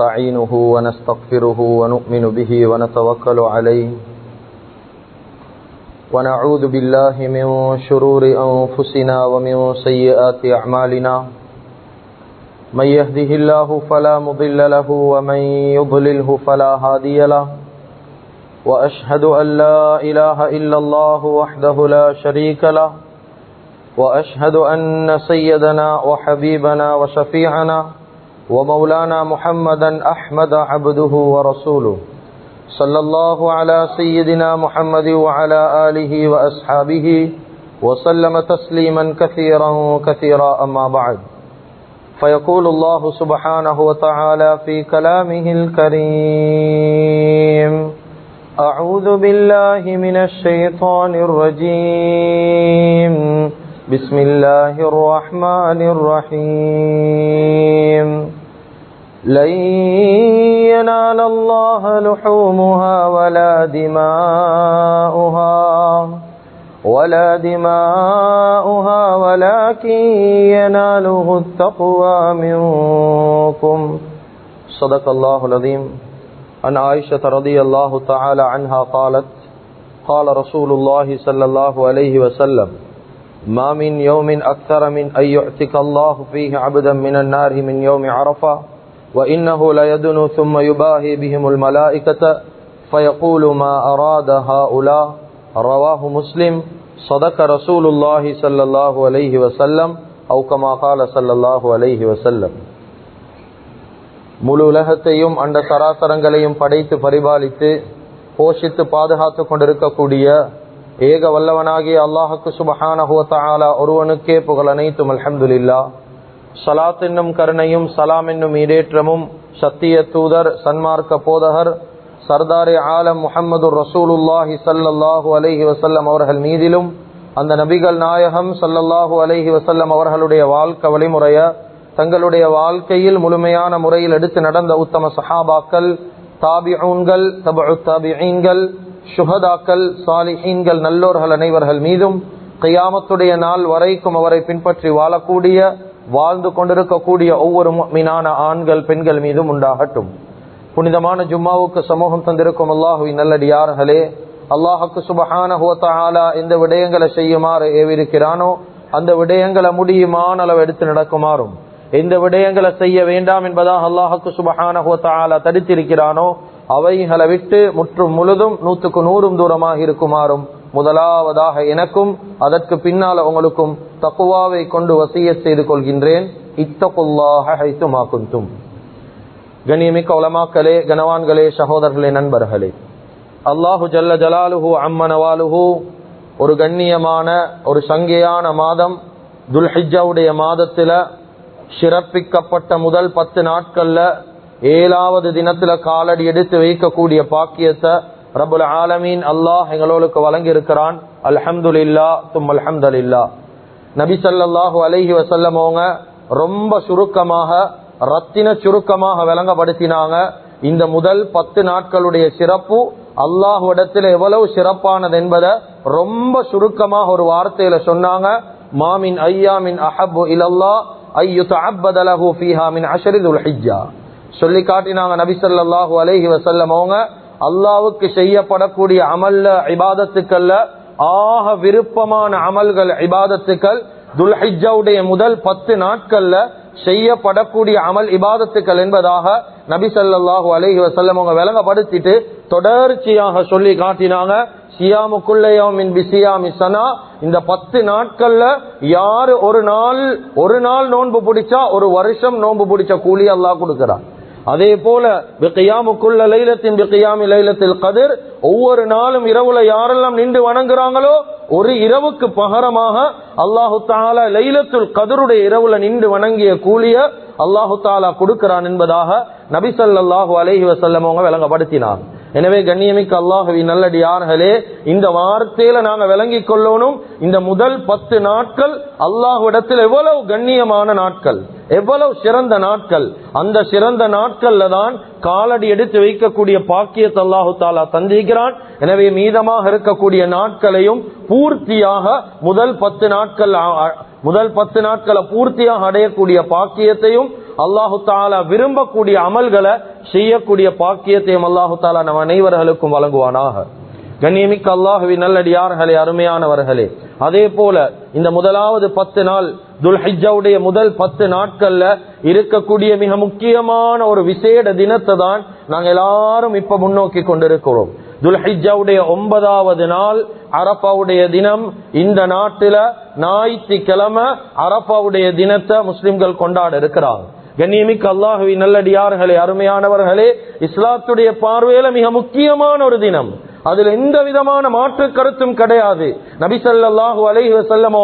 ونستعينه ونستغفره ونؤمن به ونتوكل عليه ونعوذ بالله من شرور أنفسنا ومن سيئات أعمالنا من يهده الله فلا مضل له ومن يضلله فلا هادي له وأشهد أن لا إله إلا الله وحده لا شريك له وأشهد أن سيدنا وحبيبنا وشفيعنا ومولانا محمدا أحمد عبده ورسوله صلى الله على سيدنا محمد وعلى آله وأصحابه وسلم تسليما كثيرا كثيرا أما بعد فيقول الله سبحانه وتعالى في كلامه الكريم أعوذ بالله من الشيطان الرجيم بسم الله الرحمن الرحيم لن ينال الله لحومها ولا دماؤها ولكن يناله التقوى منكم صدق الله العظيم. عن عائشة رضي الله تعالى عنها قالت قال رسول الله صلى الله عليه وسلم ما من يوم أكثر من أن يعتق الله فيه عبدا من النار من يوم عرفة وإنه ليدنو ثم يباهي بهم الملائكة فيقول ما أراد هؤلاء رواه مسلم صدق رسول الله صلى الله عليه وسلم أو كما قال صلى الله عليه وسلم. முழு உலகத்தையும் அண்ட சராசரங்களையும் படைத்து பரிபாலித்து போஷித்து பாதுகாத்து கொண்டிருக்கக்கூடிய ஏக வல்லவனாகிய அல்லாஹுக்கு சுப்ஹானஹு வ தஆலா ஒருவனுக்கே புகழ் அனைத்தும் அல்ஹம்துலில்லாஹ். ஸலாத் என்னும் கருணையும் சலாம் என்னும் ஈடேற்றமும் சத்திய தூதர் சன்மார்க்க போதகர் சர்தாரே ஆலம் முஹம்மதுர் ரசூலுல்லாஹி ஸல்லல்லாஹு அலைஹி வஸல்லம் அவர்கள் மீதிலும் அந்த நபிகள் நாயகம் ஸல்லல்லாஹு அலைஹி வஸல்லம் அவர்களுடைய வாழ்க்கை வழிமுறைய தங்களுடைய வாழ்க்கையில் முழுமையான முறையில் எடுத்து நடந்த உத்தம சஹாபாக்கள், தாபிஊன்கள், தபஉ தாபிஈன்கள், ஷுஹதாக்கள், சாலிஹீன்கள், நல்லோர்கள் அனைவர்கள் மீதும் கியாமத்துடைய நாள் வரைக்கும் அவரை பின்பற்றி வாழக்கூடிய வாழ்ந்து கொண்டிருக்கக்கூடிய ஒவ்வொரு முஃமினான ஆண்கள் பெண்கள் மீதும் உண்டாகட்டும். புனிதமான ஜும்மாவுக்கு சமூகம் தந்திருக்கும் அல்லாஹுவின் நல்லடியார்களே, அல்லாஹுக்கு சுப்ஹானஹு வ தஆலா எந்த விடயங்களை செய்யுமாறு ஏவிருக்கிறானோ அந்த விடயங்களை முடியுமான அளவு எடுத்து நடக்குமாறும், எந்த விடயங்களை செய்ய வேண்டாம் என்பதாக அல்லாஹுக்கு சுப்ஹானஹு வ தஆலா தடுத்திருக்கிறானோ அவைகளை விட்டு முற்றும் முழுதும் 100க்கு 100 தூரமாக இருக்குமாறும் முதலாவதாக எனக்கும் அதற்கு பின்னால உங்களுக்கும் தக்வாவை கொண்டு வசியத் செய்து கொள்கின்றேன். இத்தகுல்லாஹ ஹைத்துமா குன்தும். கண்ணியமிக்க உலமாக்களே, கனவான்களே, சகோதரர்களே, நண்பர்களே, அல்லாஹு ஜல்ல ஜலாலுஹு அம்ம நவாலுஹு ஒரு கண்ணியமான ஒரு சங்கையான மாதம் துல்ஹிஜ்ஜாவுடைய மாதத்துல சிறப்பிக்கப்பட்ட முதல் 10 நாட்கள்ல 7வது தினத்துல காலடி எடுத்து வைக்கக்கூடிய பாக்கியத்தை ரப்புல் ஆலமீன் அல்லாஹ் எங்களுக்கு வழங்கி இருக்கிறான். அல்ஹம்துலில்லாஹ் தும் அல்ஹம்துலில்லாஹ். நபி ஸல்லல்லாஹு அலைஹி வஸல்லம் அவங்க ரொம்ப சுருக்கமாக ரத்தின சுருக்கமாக விளங்கப்படுத்தினாங்க. இந்த முதல் 10 நாட்களுடைய சிறப்பு அல்லாஹ்விடத்தில் எவ்வளவு சிறப்பானது என்பதை ரொம்ப சுருக்கமாக ஒரு வார்த்தையில சொன்னாங்க. மாமின் ஐயாமின் அஹப்பு இலல்லாஹ் ஐயுதஅப்பத லஹு ஃபீஹா மின் அஷ்ரி துல்ஹிஜ்ஜா. சொல்லி காட்டினாங்க நபி ஸல்லல்லாஹு அலைஹி வஸல்லம் அவங்க அல்லாஹ்வுக்கு செய்யப்படக்கூடிய அமல்ல இபாதத்துக்கள்ல ஆக விருப்பமான அமல்கள் இபாதத்துக்கள் துல்ஹிஜ்ஜாவுடைய முதல் 10 நாட்கள்ல செய்யப்படக்கூடிய அமல் இபாதத்துக்கள் என்பதாக நபி ஸல்லல்லாஹு அலைஹி வஸல்லம் அவங்க விளங்கப்படுத்திட்டு தொடர்ச்சியாக சொல்லி காட்டினாங்க. சியாமு குல்ல யௌமின் பிசியாமி ஸனா. இந்த 10 நாட்கள்ல யாரு ஒரு நாள் நோன்பு பிடிச்சா ஒரு வருஷம் நோன்பு பிடிச்ச கூலி அல்லாஹ் கொடுக்கிறான். அதே போல பிகியாமுக்குள்ள லைலத்தின் பிகியாமி லைலத்தில் கதிர், ஒவ்வொரு நாளும் இரவுல யாரெல்லாம் நின்று வணங்குறாங்களோ ஒரு இரவுக்கு பகரமாக அல்லாஹு தஆலா லைலத்துல் கதருடைய இரவுல நின்று வணங்கிய கூலிய அல்லாஹு தஆலா கொடுக்கிறான் என்பதாக நபி ஸல்லல்லாஹு அலைஹி வஸல்லம் அவங்க விளங்கப்படுத்தினார். எனவே கண்ணியமிக்க அல்லாஹ்வின் நல்லடியார்களே, இந்த வார்த்தையில நாங்க விளங்கிக் கொள்ளணும். இந்த முதல் 10 நாட்கள் அல்லாஹ்விடத்தில் எவ்வளவு கண்ணியமான நாட்கள், எவ்வளவு சிறந்த நாட்கள். அந்த சிறந்த நாட்கள்ல தான் காலடி எடுத்து வைக்கக்கூடிய பாக்கியத்தை அல்லாஹு தஆலா தந்திருக்கிறான். எனவே மீதமாக இருக்கக்கூடிய நாட்களையும் பூர்த்தியாக முதல் 10 நாட்களை பூர்த்தியாக அடையக்கூடிய பாக்கியத்தையும் அல்லாஹு தாலா விரும்பக்கூடிய அமல்களை செய்யக்கூடிய பாக்கியத்தையும் அல்லாஹு தாலா நம் அனைவர்களுக்கும் வழங்குவானாக. கண்ணியமிக்க அல்லாஹுவின் நல்லடியார்களே, அருமையானவர்களே, அதே போல இந்த முதலாவது 10 நாள் துல்ஹிஜ்ஜாவுடைய முதல் 10 நாட்கள்ல இருக்கக்கூடிய மிக முக்கியமான ஒரு விசேட தினத்தை தான் நாங்க எல்லாரும் இப்ப முன்னோக்கி கொண்டிருக்கிறோம். துல்ஹிஜ்ஜாவுடைய 9வது நாள் அரஃபாவுடைய தினம். இந்த நாட்டில ஞாயிற்றுக்கிழமை அரஃபாவுடைய தினத்தை முஸ்லிம்கள் கொண்டாட இருக்கிறாங்க. கண்ணியமிக்க அல்லாஹுவின் நல்லடியார்களே, அருமையானவர்களே, இஸ்லாத்துடைய பார்வையில மிக முக்கியமான ஒரு தினம். அதுல எந்த விதமான மாற்று கருத்தும் கிடையாது. நபி ஸல்லல்லாஹு அலைஹி வஸல்லம்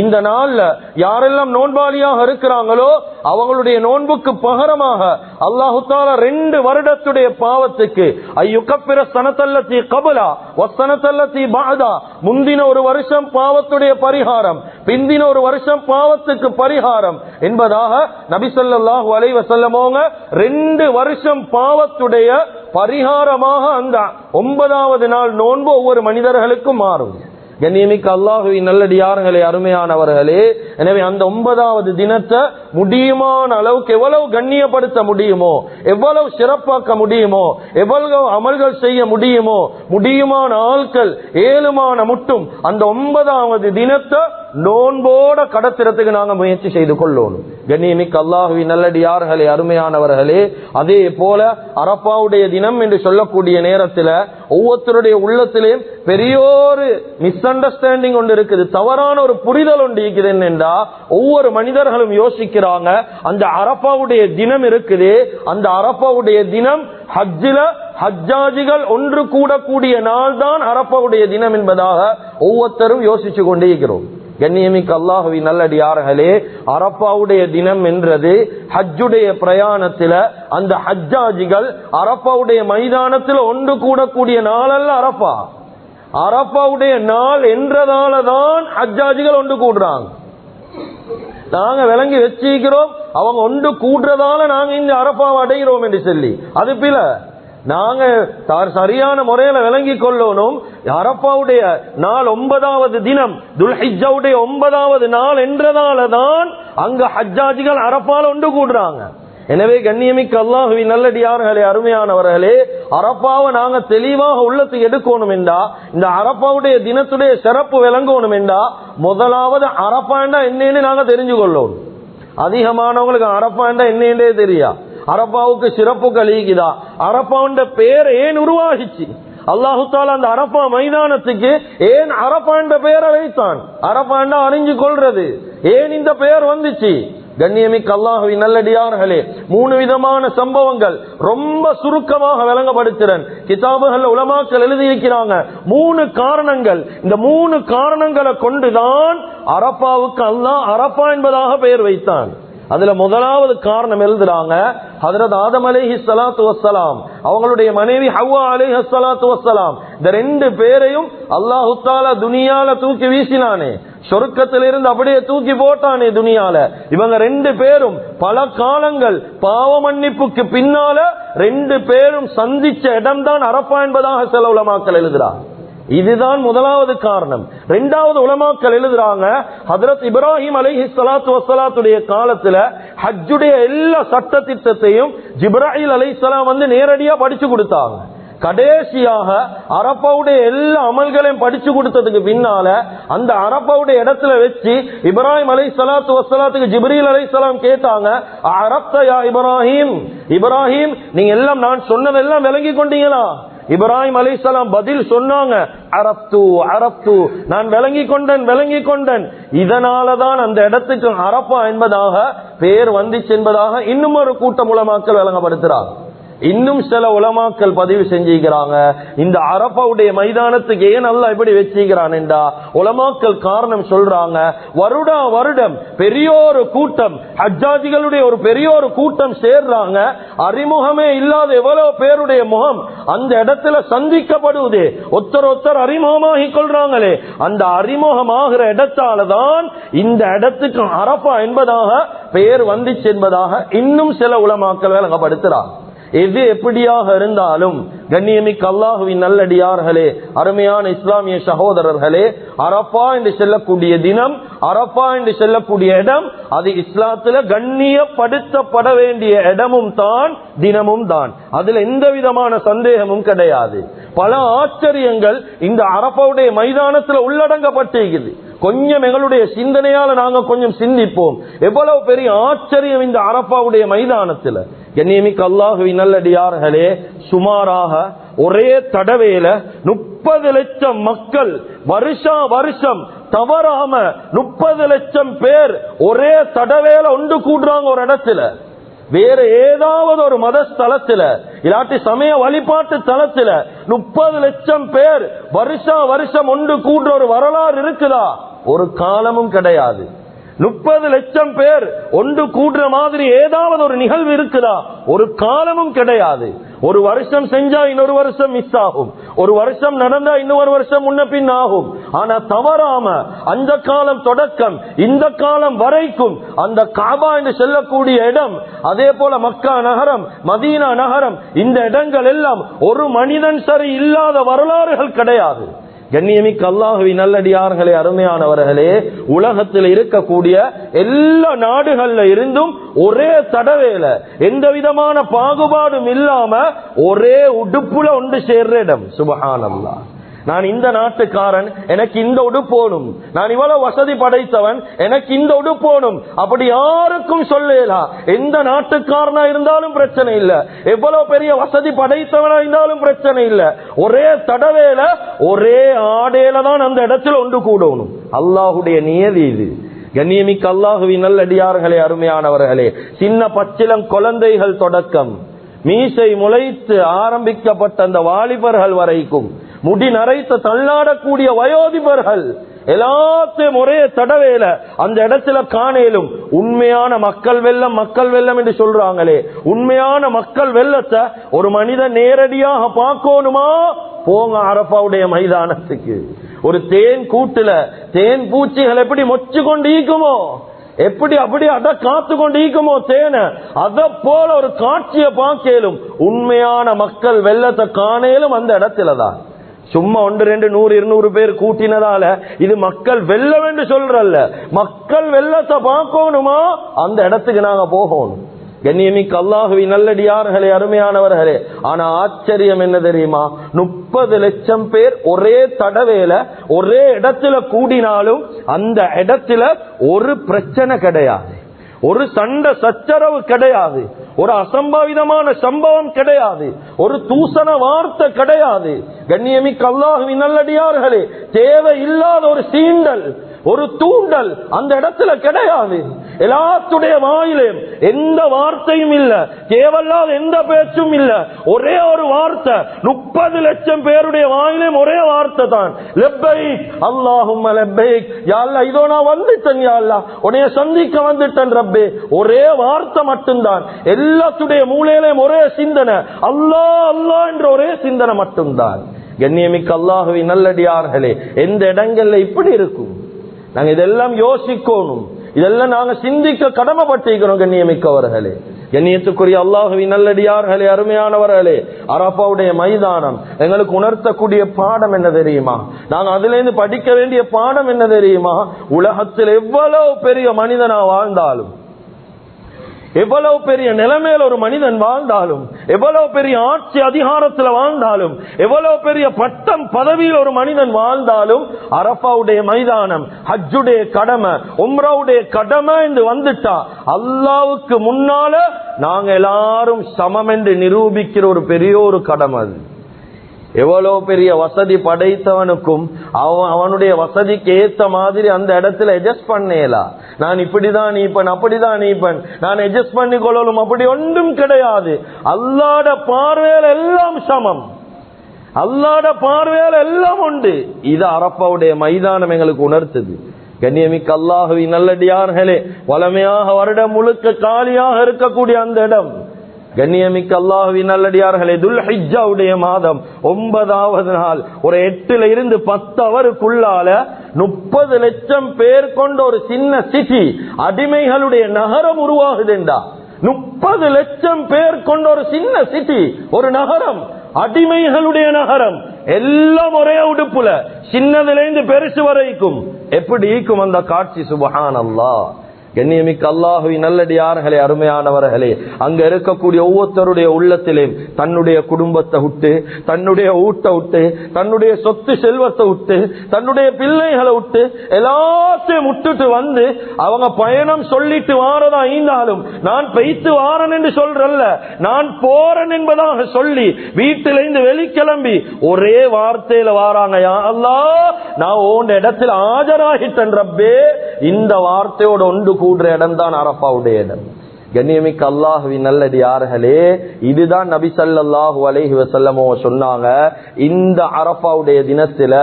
இந்த நாள்ல யாரெல்லாம் நோன்பாளியாக இருக்கிறாங்களோ அவங்களுடைய நோன்புக்கு பகரமாக அல்லாஹு தஆலா 2 வருடத்துடைய பாவத்துக்கு ஐயுகப்பிர ஸனத்தல்லதி கபலா வஸனத்தல்லதி பஅதா, முந்தின ஒரு வருஷம் பாவத்துடைய பரிகாரம், பிந்தின ஒரு வருஷம் பாவத்துக்கு பரிகாரம் என்பதாக நபி ஸல்லல்லாஹு அலைஹி வஸல்லம் 2 வருஷம் பாவத்துடைய பரிகாரமாக அந்த 9வது நாள் நோன்பு ஒவ்வொரு மனிதர்களுக்கும் மாறும். கண்ணியமிக்க அல்லாஹுவின் நல்லடியார்களே, அருமையானவர்களே, எனவே அந்த 9வது தினத்தை முடியுமான அளவுக்கு எவ்வளவு கண்ணியப்படுத்த முடியுமோ, எவ்வளவு சிறப்பாக்க முடியுமோ, எவ்வளவு அமல்கள் செய்ய முடியுமோ, முடியுமான ஆட்கள் ஏழுமான முட்டும் அந்த 9வது தினத்தை நோன்போட கடத்திரத்துக்கு நாங்க முயற்சி செய்து கொள்ளணும். கண்ணியமிக்க அல்லாஹுவின் நல்லடியார்களே, அருமையானவர்களே, அதே போல அரஃபாவுடைய தினம் என்று சொல்லக்கூடிய நேரத்தில் ஒவ்வொருத்தருடைய உள்ளத்திலேயும் பெரியோரு மிஸ் அண்டர்ஸ்டாண்டிங் ஒன்று இருக்குது, தவறான ஒரு புரிதல் ஒன்று இருக்குது. என்னென்றா ஒவ்வொரு மனிதர்களும் யோசிக்கிறாங்க, அந்த அரஃபாவுடைய தினம் இருக்குது, அந்த அரஃபாவுடைய தினம் ஹஜ்ஜில ஹஜ்ஜாஜிகள் ஒன்று கூடக்கூடிய நாள் தான் அரஃபாவுடைய தினம் என்பதாக ஒவ்வொருத்தரும் யோசிச்சு கொண்டே இருக்கிறோம். கண்ணியமிக்க அல்லாஹுவின் நல்லடியார்களே, அரஃபாவுடைய தினம் என்றது ஹஜ்ஜுடைய பிரயாணத்தில் அந்த ஹஜ்ஜாஜிகள் அரஃபாவுடைய மைதானத்தில் ஒன்று கூடக்கூடிய நாள் அல்ல அரஃபா. அரஃபாவுடைய நாள் என்றதால தான் ஹஜ்ஜாஜிகள் ஒன்று கூடுறாங்க. நாங்க விளங்கி வச்சிக்கிறோம் அவங்க ஒன்று கூடுறதால நாங்க இந்த அரஃபாவை அடைகிறோம் என்று சொல்லி, அது பில. நாங்க சரியான முறையில விளங்கி கொள்ளணும். அரஃபாவுடைய நாள் 9வது தினம், துல்ஹிஜ்ஜாவுடைய 9வது நாள் என்றதால தான் அங்க ஹஜ்ஜாஜிகள் அரஃபால ஒன்று கூடுறாங்க. எனவே கண்ணியமிக்க அல்லாஹுவின் நல்லடியார்களே, அருமையானவர்களே, அரஃபாவை நாங்க தெளிவாக உள்ளத்துக்கு எடுக்கணும் என்றா, இந்த அரஃபாவுடைய தினத்துடைய சிறப்பு விளங்கணும் என்றா, முதலாவது அரஃபாண்டா என்னன்னு நாங்க தெரிஞ்சு கொள்ளணும். அதிகமானவங்களுக்கு அரஃபாண்டா என்னன்னே தெரியா. அரஃபாவுக்கு சிறப்பு கழிக்குதா, அரஃபாவுடைய பேர் ஏன் உருவாகிச்சு, அல்லாஹு தஆலா அந்த அரஃபா மைதானத்துக்கு ஏன் அரஃபாண்ட பெயரை வைத்தான், அரஃபாண்டா அறிஞ்சு கொள்றது ஏன் இந்த பெயர் வந்துச்சு. கண்ணியமிக்க அல்லாஹுவின் நல்லடியார்களே, 3 விதமான சம்பவங்கள் ரொம்ப சுருக்கமாக விளங்கப்படுத்துறேன். கிதாபுகள் உலமாக்கள் எழுதியிருக்கிறாங்க 3 காரணங்கள். இந்த 3 காரணங்களை கொண்டுதான் அரஃபாவுக்கு அல்லாஹ் அரஃபா என்பதாக பெயர் வைத்தான். அதுல முதலாவது காரணம் எழுதுறாங்க, ஹஜ்ரத் ஆதம் அலைஹிஸ்ஸலாத்து வஸ்ஸலாம் அவங்களுடைய மனைவி ஹவ்வா அலைஹிஸ்ஸலாத்து வஸ்ஸலாம், இந்த 2 பேரையும் அல்லாஹு தஆலா துனியால தூக்கி வீசினானே, சொர்க்கத்திலிருந்து அப்படியே தூக்கி போட்டானே துனியால. இவங்க 2 பேரும் பல காலங்கள் பாவ மன்னிப்புக்கு பின்னால 2 பேரும் சந்திச்ச இடம்தான் அரஃபா என்பதாக சில உலமாக்கள் எழுதுறாங்க. இதுதான் முதலாவது காரணம். 2வது உலமாக்கள் எழுதுறாங்க, ஹஜ்ரத் இப்ராஹிம் அலைஹிஸ்ஸலாத்து வஸ்ஸலாத்துடைய காலத்துல ஹஜ்ஜுடைய எல்லா சட்ட திட்டத்தையும் ஜிப்ராயில் அலைஹிஸ்ஸலாம் வந்து நேரடியா படிச்சு கொடுத்தாங்க. கடைசியாக அரஃபாவுடைய எல்லா அமல்களையும் படிச்சு கொடுத்ததுக்கு பின்னால அந்த அரஃபாவுடைய இடத்துல வச்சு இப்ராஹிம் அலைஹிஸ்ஸலாத்து வஸ்ஸலாத்துக்கு ஜிப்ரீல் அலைஹிஸ்ஸலாம் கேட்டாங்க, அரஃப்த யா இப்ராஹிம், இப்ராஹிம் நீங்க எல்லாம் நான் சொன்னதெல்லாம் விளங்கி கொண்டீங்களா? இப்ராஹிம் அலைஹிஸ்ஸலாம் பதில் சொன்னாங்க, அரஃப்து, நான் விளங்கி கொண்டேன். இதனாலதான் அந்த இடத்துக்கு அரஃபா என்பதாக பேர் வந்துச்சு என்பதாக இன்னும் ஒரு கூட்டம் உலமாக்கள் விளங்கப்படுத்துறாங்க. இன்னும் சில உலமாக்கள் பதிவு செஞ்சுக்கிறாங்க, இந்த அரஃபாவுடைய மைதானத்துக்கு ஏன் அல்லாஹ் இப்படி வச்சுக்கிறான் என்றா, உலமாக்கள் காரணம் சொல்றாங்க, வருடம் பெரியோரு கூட்டம் ஹஜ்ஜாஜிகளுடைய ஒரு பெரியோரு கூட்டம் சேர்றாங்க, அறிமுகமே இல்லாத எவ்வளவு பேருடைய முகம் அந்த இடத்துல சந்திக்கப்படுவது, ஒருத்தர் அறிமுகமாகி கொள்றாங்களே, அந்த அறிமுகமாகிற இடத்தாலதான் இந்த இடத்துக்கு அரஃபா என்பதாக பெயர் வந்துச்சு என்பதாக இன்னும் சில உலமாக்கள் விளங்கப்படுத்துறாங்க. எது எப்படியாக இருந்தாலும் கண்ணியமிக்க அல்லாஹுவின் நல்லடியார்களே, அருமையான இஸ்லாமிய சகோதரர்களே, அரஃபா என்று செல்லக்கூடிய தினம், அரஃபா என்று செல்லக்கூடிய இடம், அது இஸ்லாத்துல கண்ணியப்படுத்தப்பட வேண்டிய இடமும் தான், தினமும் தான். அதுல எந்த விதமான சந்தேகமும் கிடையாது. பல ஆச்சரியங்கள் இந்த அரஃபாவுடைய மைதானத்துல உள்ளடங்கப்பட்டிருக்குது. கொஞ்சம் எங்களுடைய சிந்தனையால நாங்க கொஞ்சம் சிந்திப்போம். எவ்வளவு பெரிய ஆச்சரியம் இந்த அரஃபாவுடைய மைதானத்துல. கண்ணியமிக்க அல்லாஹுவின் நல்லடியார்களே, சுமாராக ஒரே தடவையில 30 லட்சம் மக்கள் வருஷம் தவறாம 30 லட்சம் பேர் ஒரே தடவையில ஒன்று கூடுறாங்க ஒரு இடத்துல. வேற ஏதாவது ஒரு மத ஸ்தலத்துல இல்லாட்டி சமய வழிபாட்டு தலத்துல 30 லட்சம் பேர் வருஷம் ஒன்று கூடுற ஒரு வரலாறு இருக்குதா? ஒரு காலமும் கிடையாது. 30 லட்சம் பேர் ஒன்று கூடுற மாதிரி ஏதாவது ஒரு நிகழ்வு இருக்குதா? ஒரு காலமும் கிடையாது. ஒரு வருஷம் செஞ்சா இன்னொரு வருஷம் மிஸ் ஆகும், ஒரு வருஷம் நடந்தா இன்னொரு வருஷம் முன்ன பின் ஆகும். ஆனா தவறாம அந்த காலம் தொடக்கம் இந்த காலம் வரைக்கும் அந்த காபா என்று சொல்லக்கூடிய இடம், அதே போல மக்கா நகரம், மதீனா நகரம், இந்த இடங்கள் எல்லாம் ஒரு மனிதன் சரி இல்லாத வரலாறுகள் கிடையாது. கண்ணியமிக்க அல்லாஹுவின் நல்லடியார்களே, அருமையானவர்களே, உலகத்தில் இருக்கக்கூடிய எல்லா நாடுகள்ல இருந்தும் ஒரே தடவையில எந்த விதமான பாகுபாடும் இல்லாம ஒரே உடுப்புல ஒன்று சேர்ற இடம். சுப்ஹானல்லாஹ். நான் இந்த நாட்டுக்காரன், எனக்கு இந்த உடுப்போனும், நான் இவ்வளவு வசதி படைத்தவன், எனக்கு இந்த உடுப்போனும், அப்படி யாருக்கும் சொல்லலாம். எந்த நாட்டுக்காரனா இருந்தாலும் பிரச்சனை இல்ல, எவ்வளவு பெரிய வசதி படைத்தவனா இருந்தாலும் பிரச்சனை இல்ல, ஒரே தடவையில ஒரே ஆடையில தான் அந்த இடத்துல ஒன்று கூடணும். அல்லாஹுடைய நியதி இது. கண்ணியமிக்க அல்லாஹுவின் நல்லடியார்களே, அருமையானவர்களே, சின்ன பச்சிளம் குழந்தைகள் தொடக்கம் மீசை முளைத்து ஆரம்பிக்கப்பட்ட அந்த வாலிபர்கள் வரைக்கும், முடி நரைத்து தள்ளாடக்கூடிய வயோதிபர்கள் எல்லாத்தையும் ஒரே தடவையில அந்த இடத்துல காணேலும். உண்மையான மக்கள் வெள்ளம் என்று சொல்றாங்களே, உண்மையான மக்கள் வெள்ளத்தை ஒரு மனிதன் நேரடியாக பார்க்கணுமா? போங்க அரஃபாவுடைய மைதானத்துக்கு. ஒரு தேன் கூட்டுல தேன் பூச்சிகள் எப்படி மொச்சு கொண்டு ஈக்குமோ, எப்படி அப்படி அட காத்து கொண்டு ஈக்குமோ தேன, அத போல ஒரு காட்சியை பார்க்கலும். உண்மையான மக்கள் வெள்ளத்தை காணேலும் அந்த இடத்துலதான். சும்மா 1 2 100 200 பேர் கூட்டினதால இது மக்கள் வெள்ளம் என்று சொல்றல்ல. மக்கள் வெள்ளத்தை பார்க்கணுமா? அந்த இடத்துக்கு நாங்க போகணும். கண்ணியமிக்க அல்லாஹுவின் நல்லடியார்களே, அருமையானவர்களே, ஆனா ஆச்சரியம் என்ன தெரியுமா? 30 லட்சம் பேர் ஒரே தடவையில ஒரே இடத்துல கூடினாலும் அந்த இடத்துல ஒரு பிரச்சனை கிடையாது, ஒரு சண்டை சச்சரவு கிடையாது, ஒரு அசம்பாவிதமான சம்பவம் கிடையாது, ஒரு தூசண வார்த்தை கிடையாது. கண்ணியமிக்க அல்லாஹுவின் நல்லடியார்களே, தேவை இல்லாத ஒரு சீண்டல், ஒரு தூண்டல் அந்த இடத்துல கிடையாது. எல்லாத்துடைய வாயிலும் எந்த வார்த்தையும் இல்ல, தேவையில்லாத எந்த பேச்சும் இல்ல, ஒரே ஒரு வார்த்தை. 30 லட்சம் பேருடைய வாயிலும் ஒரே வார்த்தை தான், லப்பைக் அல்லாஹும்ம லப்பைக். யா அல்லாஹ், இதோ நான் வந்துட்டேன், யா அல்லாஹ் உன்னைய சந்திக்க வந்துட்டேன் ரப்பே. ஒரே வார்த்தை மட்டும்தான். எல்லாத்துடைய மூலையிலும் ஒரே சிந்தனை, அல்லாஹ் அல்லாஹ் என்ற ஒரே சிந்தனை மட்டும்தான். கண்ணியமிக்க அல்லாஹுவின் நல்லடியார்களே, எந்த இடங்கள்ல இப்படி இருக்கும்? நாங்க இதெல்லாம் யோசிக்கணும், இதெல்லாம் நாங்க சிந்திக்க கடமைப்பட்டிருக்கிறோம். கண்ணியமிக்கவர்களே, கண்ணியத்துக்குரிய அல்லாஹுவின் நல்லடியார்களே, அருமையானவர்களே, அரஃபாவுடைய மைதானம் எங்களுக்கு உணர்த்தக்கூடிய பாடம் என்ன தெரியுமா? நாங்க அதுல இருந்து படிக்க வேண்டிய பாடம் என்ன தெரியுமா? உலகத்தில் எவ்வளவு பெரிய மனிதனா வாழ்ந்தாலும், எவ்வளவு பெரிய நிலைமையில ஒரு மனிதன் வாழ்ந்தாலும், எவ்வளவு பெரிய ஆட்சி அதிகாரத்தில் வாழ்ந்தாலும், எவ்வளவு பெரிய பட்டம் பதவியில் ஒரு மனிதன் வாழ்ந்தாலும், அரஃபாவுடைய மைதானம் ஹஜ்ஜுடைய கடமை, உம்ராவுடைய கடமை என்று வந்துட்டா அல்லாஹ்வுக்கு முன்னால நாங்க எல்லாரும் சமம் என்று நிரூபிக்கிற ஒரு பெரிய ஒரு கடமை அது. எவ்வளவு பெரிய வசதி படைத்தவனுக்கும் அவனுடைய வசதிக்கு ஏத்த மாதிரி அந்த இடத்துல அட்ஜஸ்ட் பண்ணலாம். நான் இப்படிதான் நீப்பன், அப்படிதான் நீப்பன், நான் அட்ஜஸ்ட் பண்ணி கொள்ளலும், அப்படி ஒன்றும் கிடையாது. அல்லாஹ்ட பார்வையில் எல்லாம் சமம், அல்லாஹ்ட பார்வையில் எல்லாம் உண்டு. இது அரஃபாவுடைய மைதானம் எங்களுக்கு உணர்த்துது. கண்ணியமிக்க அல்லாஹுவின் நல்லடியார்களே, வளமையாக வருடம் முழுக்க காலியாக இருக்கக்கூடிய அந்த இடம், கண்ணியமிக்க அல்லாஹுவின் நல்லடியார்களே, துல்ஹிஜ்ஜாவுடைய மாதம் 9வது நாள் ஒரு 8 இருந்து 10 அவருக்குள்ளால 30 லட்சம் பேர் கொண்ட ஒரு சின்ன சிட்டி, அடிமைகளுடைய நகரம் உருவாகுதுண்டா. 30 லட்சம் பேர் கொண்ட ஒரு சின்ன சிட்டி, ஒரு நகரம், அடிமைகளுடைய நகரம், எல்லாம் ஒரே உடுப்புல, சின்னதிலிருந்து பெருசு வரைக்கும். எப்படி இருக்கும் அந்த காட்சி? சுப்ஹானல்லாஹ். கண்ணியமிக்க அல்லாஹுவின் நல்லடியார்களே, அருமையானவர்களே, அங்க இருக்கக்கூடிய ஒவ்வொருத்தருடைய உள்ளத்திலே தன்னுடைய குடும்பத்தை விட்டு, தன்னுடைய ஊட்ட விட்டு, தன்னுடைய சொத்து செல்வத்தை விட்டு, தன்னுடைய பிள்ளைகளை விட்டு, எல்லாத்தையும் விட்டுட்டு வந்து அவங்க பயணம் சொல்லிட்டு வாரதா ஈந்தாலும், நான் பெய்த்து வாரன் என்று சொல்றல்ல, நான் போறேன் என்பதாக சொல்லி வீட்டிலிருந்து வெளிக்கிளம்பி ஒரே வார்த்தையில வாராங்க, யா அல்லாஹ் நான் உன் இடத்தில் ஆஜராகிட்டேன் ரப்பே. இந்த வார்த்தையோட ஒன்று கூடுற இடம் தான் அரஃபாவுடைய இடம். கண்ணியமிக்க அல்லாஹுவின் நல்லடியார்களே, இதுதான் நபி ஸல்லல்லாஹு அலைஹி வஸல்லம் சொன்னாங்க. இந்த அரஃபாவுடைய தினத்துல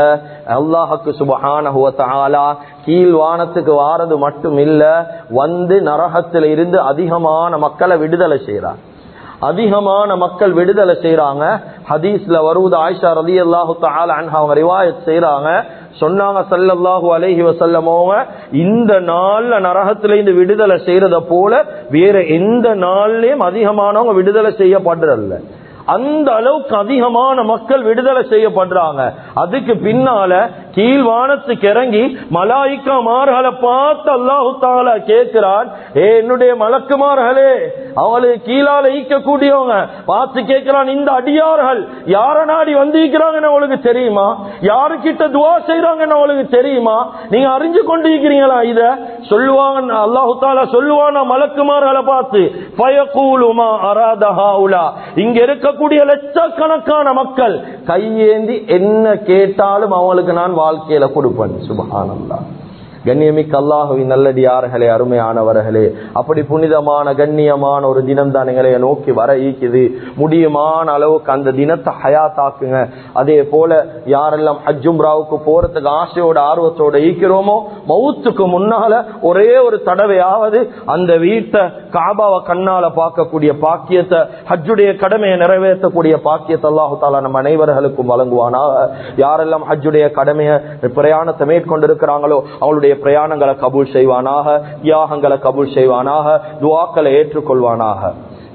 அல்லாஹ்வுக்கு சுப்ஹானஹு வ தஆலா கீழ் வானத்துக்கு வாரது மட்டும் இல்ல, வந்து நரகத்தில் இருந்து அதிகமான மக்களை விடுதலை செய்யறார். அதிகமான மக்கள் விடுதலை செய்யறாங்க. ஹதீஸ்ல வருவது, ஆயிஷா ரலியல்லாஹு தஆலா அன்ஹா அவங்க ரிவாயத் செய்யறாங்க, சொன்னாங்க ஸல்லல்லாஹு அலைஹி வஸல்லம் இந்த நாள்ல நரகத்திலிருந்து விடுதலை செய்யறத போல வேற எந்த நாள்லயும் அதிகமானவங்க விடுதலை செய்யப்படுறல்ல. அந்த அளவுக்கு அதிகமான மக்கள் விடுதலை செய்யப்படுறாங்க. அதுக்கு பின்னால கீழ்வானத்துக்கு இறங்கி மலாயிக்காமார்களை பார்த்து அல்லாஹு தஆலா கேட்கிறான், என்னுடைய மலக்குமார்களே, அவங்களுக்கு கீழால ஈக்கக்கூடியவங்க பார்த்து கேட்கிறான், இந்த அடியார்கள் யார நாடி வந்திருக்கிறாங்கன்னு அவளுக்கு தெரியுமா? யாருக்கிட்ட துவா செய்யறாங்கன்னு அவளுக்கு தெரியுமா? நீங்க அறிஞ்சு கொண்டிருக்கிறீங்களா? இத சொல்லுவாங்க. அல்லாஹு தஆலா சொல்லுவானா மலக்குமார்களை பார்த்து, ஃபயகூலுமா அராதஹாஉலா, இங்க இருக்க கூடிய லட்சக்கணக்கான மக்கள் கையேந்தி என்ன கேட்டாலும் அவங்களுக்கு நான் வாழ்க்கையில கொடுப்பேன். சுப்ஹானல்லாஹ். கண்ணியமிக்க அல்லாஹுவின் நல்லடியார்களே, அருமையானவர்களே, அப்படி புனிதமான கண்ணியமான ஒரு தினம் தான் எங்களை நோக்கி வர ஈக்குது. முடியுமான அளவுக்கு அந்த தினத்தை ஹயாத்தாக்குங்க. அதே போல யாரெல்லாம் ஹஜ் உம்ராவுக்கு போறதுக்கு ஆசையோட ஆர்வத்தோட ஈக்கிறோமோ, மௌத்துக்கு முன்னால ஒரே ஒரு தடவையாவது அந்த வீட்டை காபாவை கண்ணால பார்க்கக்கூடிய பாக்கியத்தை, ஹஜ்ஜுடைய கடமையை நிறைவேற்றக்கூடிய பாக்கியத்தை அல்லாஹு தஆலா நம்ம அனைவர்களுக்கும் வழங்குவானாக. யாரெல்லாம் ஹஜ்ஜுடைய கடமையை பிரயாணத்தை மேற்கொண்டிருக்கிறாங்களோ அவளுடைய பிரயாணங்களை கபூல் செய்வானாக, தியாகங்களை கபூல் செய்வானாக, துஆக்களை ஏற்றுக்கொள்வானாக.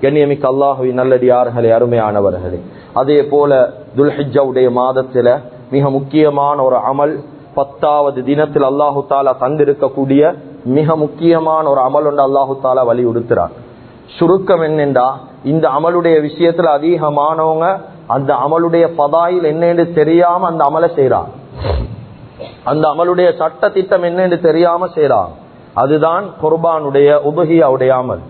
கண்ணியமிக்க அல்லாஹுவின் நல்லடியார்களே, அருமையானவர்களே, அதே போல துல்ஹிஜ்ஜாவுடைய மாதத்துல மிக முக்கியமான ஒரு அமல், 10வது தினத்தில் அல்லாஹு தஆலா தந்திருக்கக்கூடிய மிக முக்கியமான ஒரு அமல் ஒன்று அல்லாஹு தஆலா வலியுறுத்துறார். சுருக்கம் என்னென்றா, இந்த அமலுடைய விஷயத்துல அதிகமானவங்க அந்த அமலுடைய பதாயில் என்னன்னு தெரியாம அந்த அமலை செய்யறாங்க. அந்த அமலுடைய சட்ட திட்டம் என்னன்னு தெரியாம செய்யறாங்க. அதுதான் குர்பானுடைய உதுஹியாவுடைய அமல்.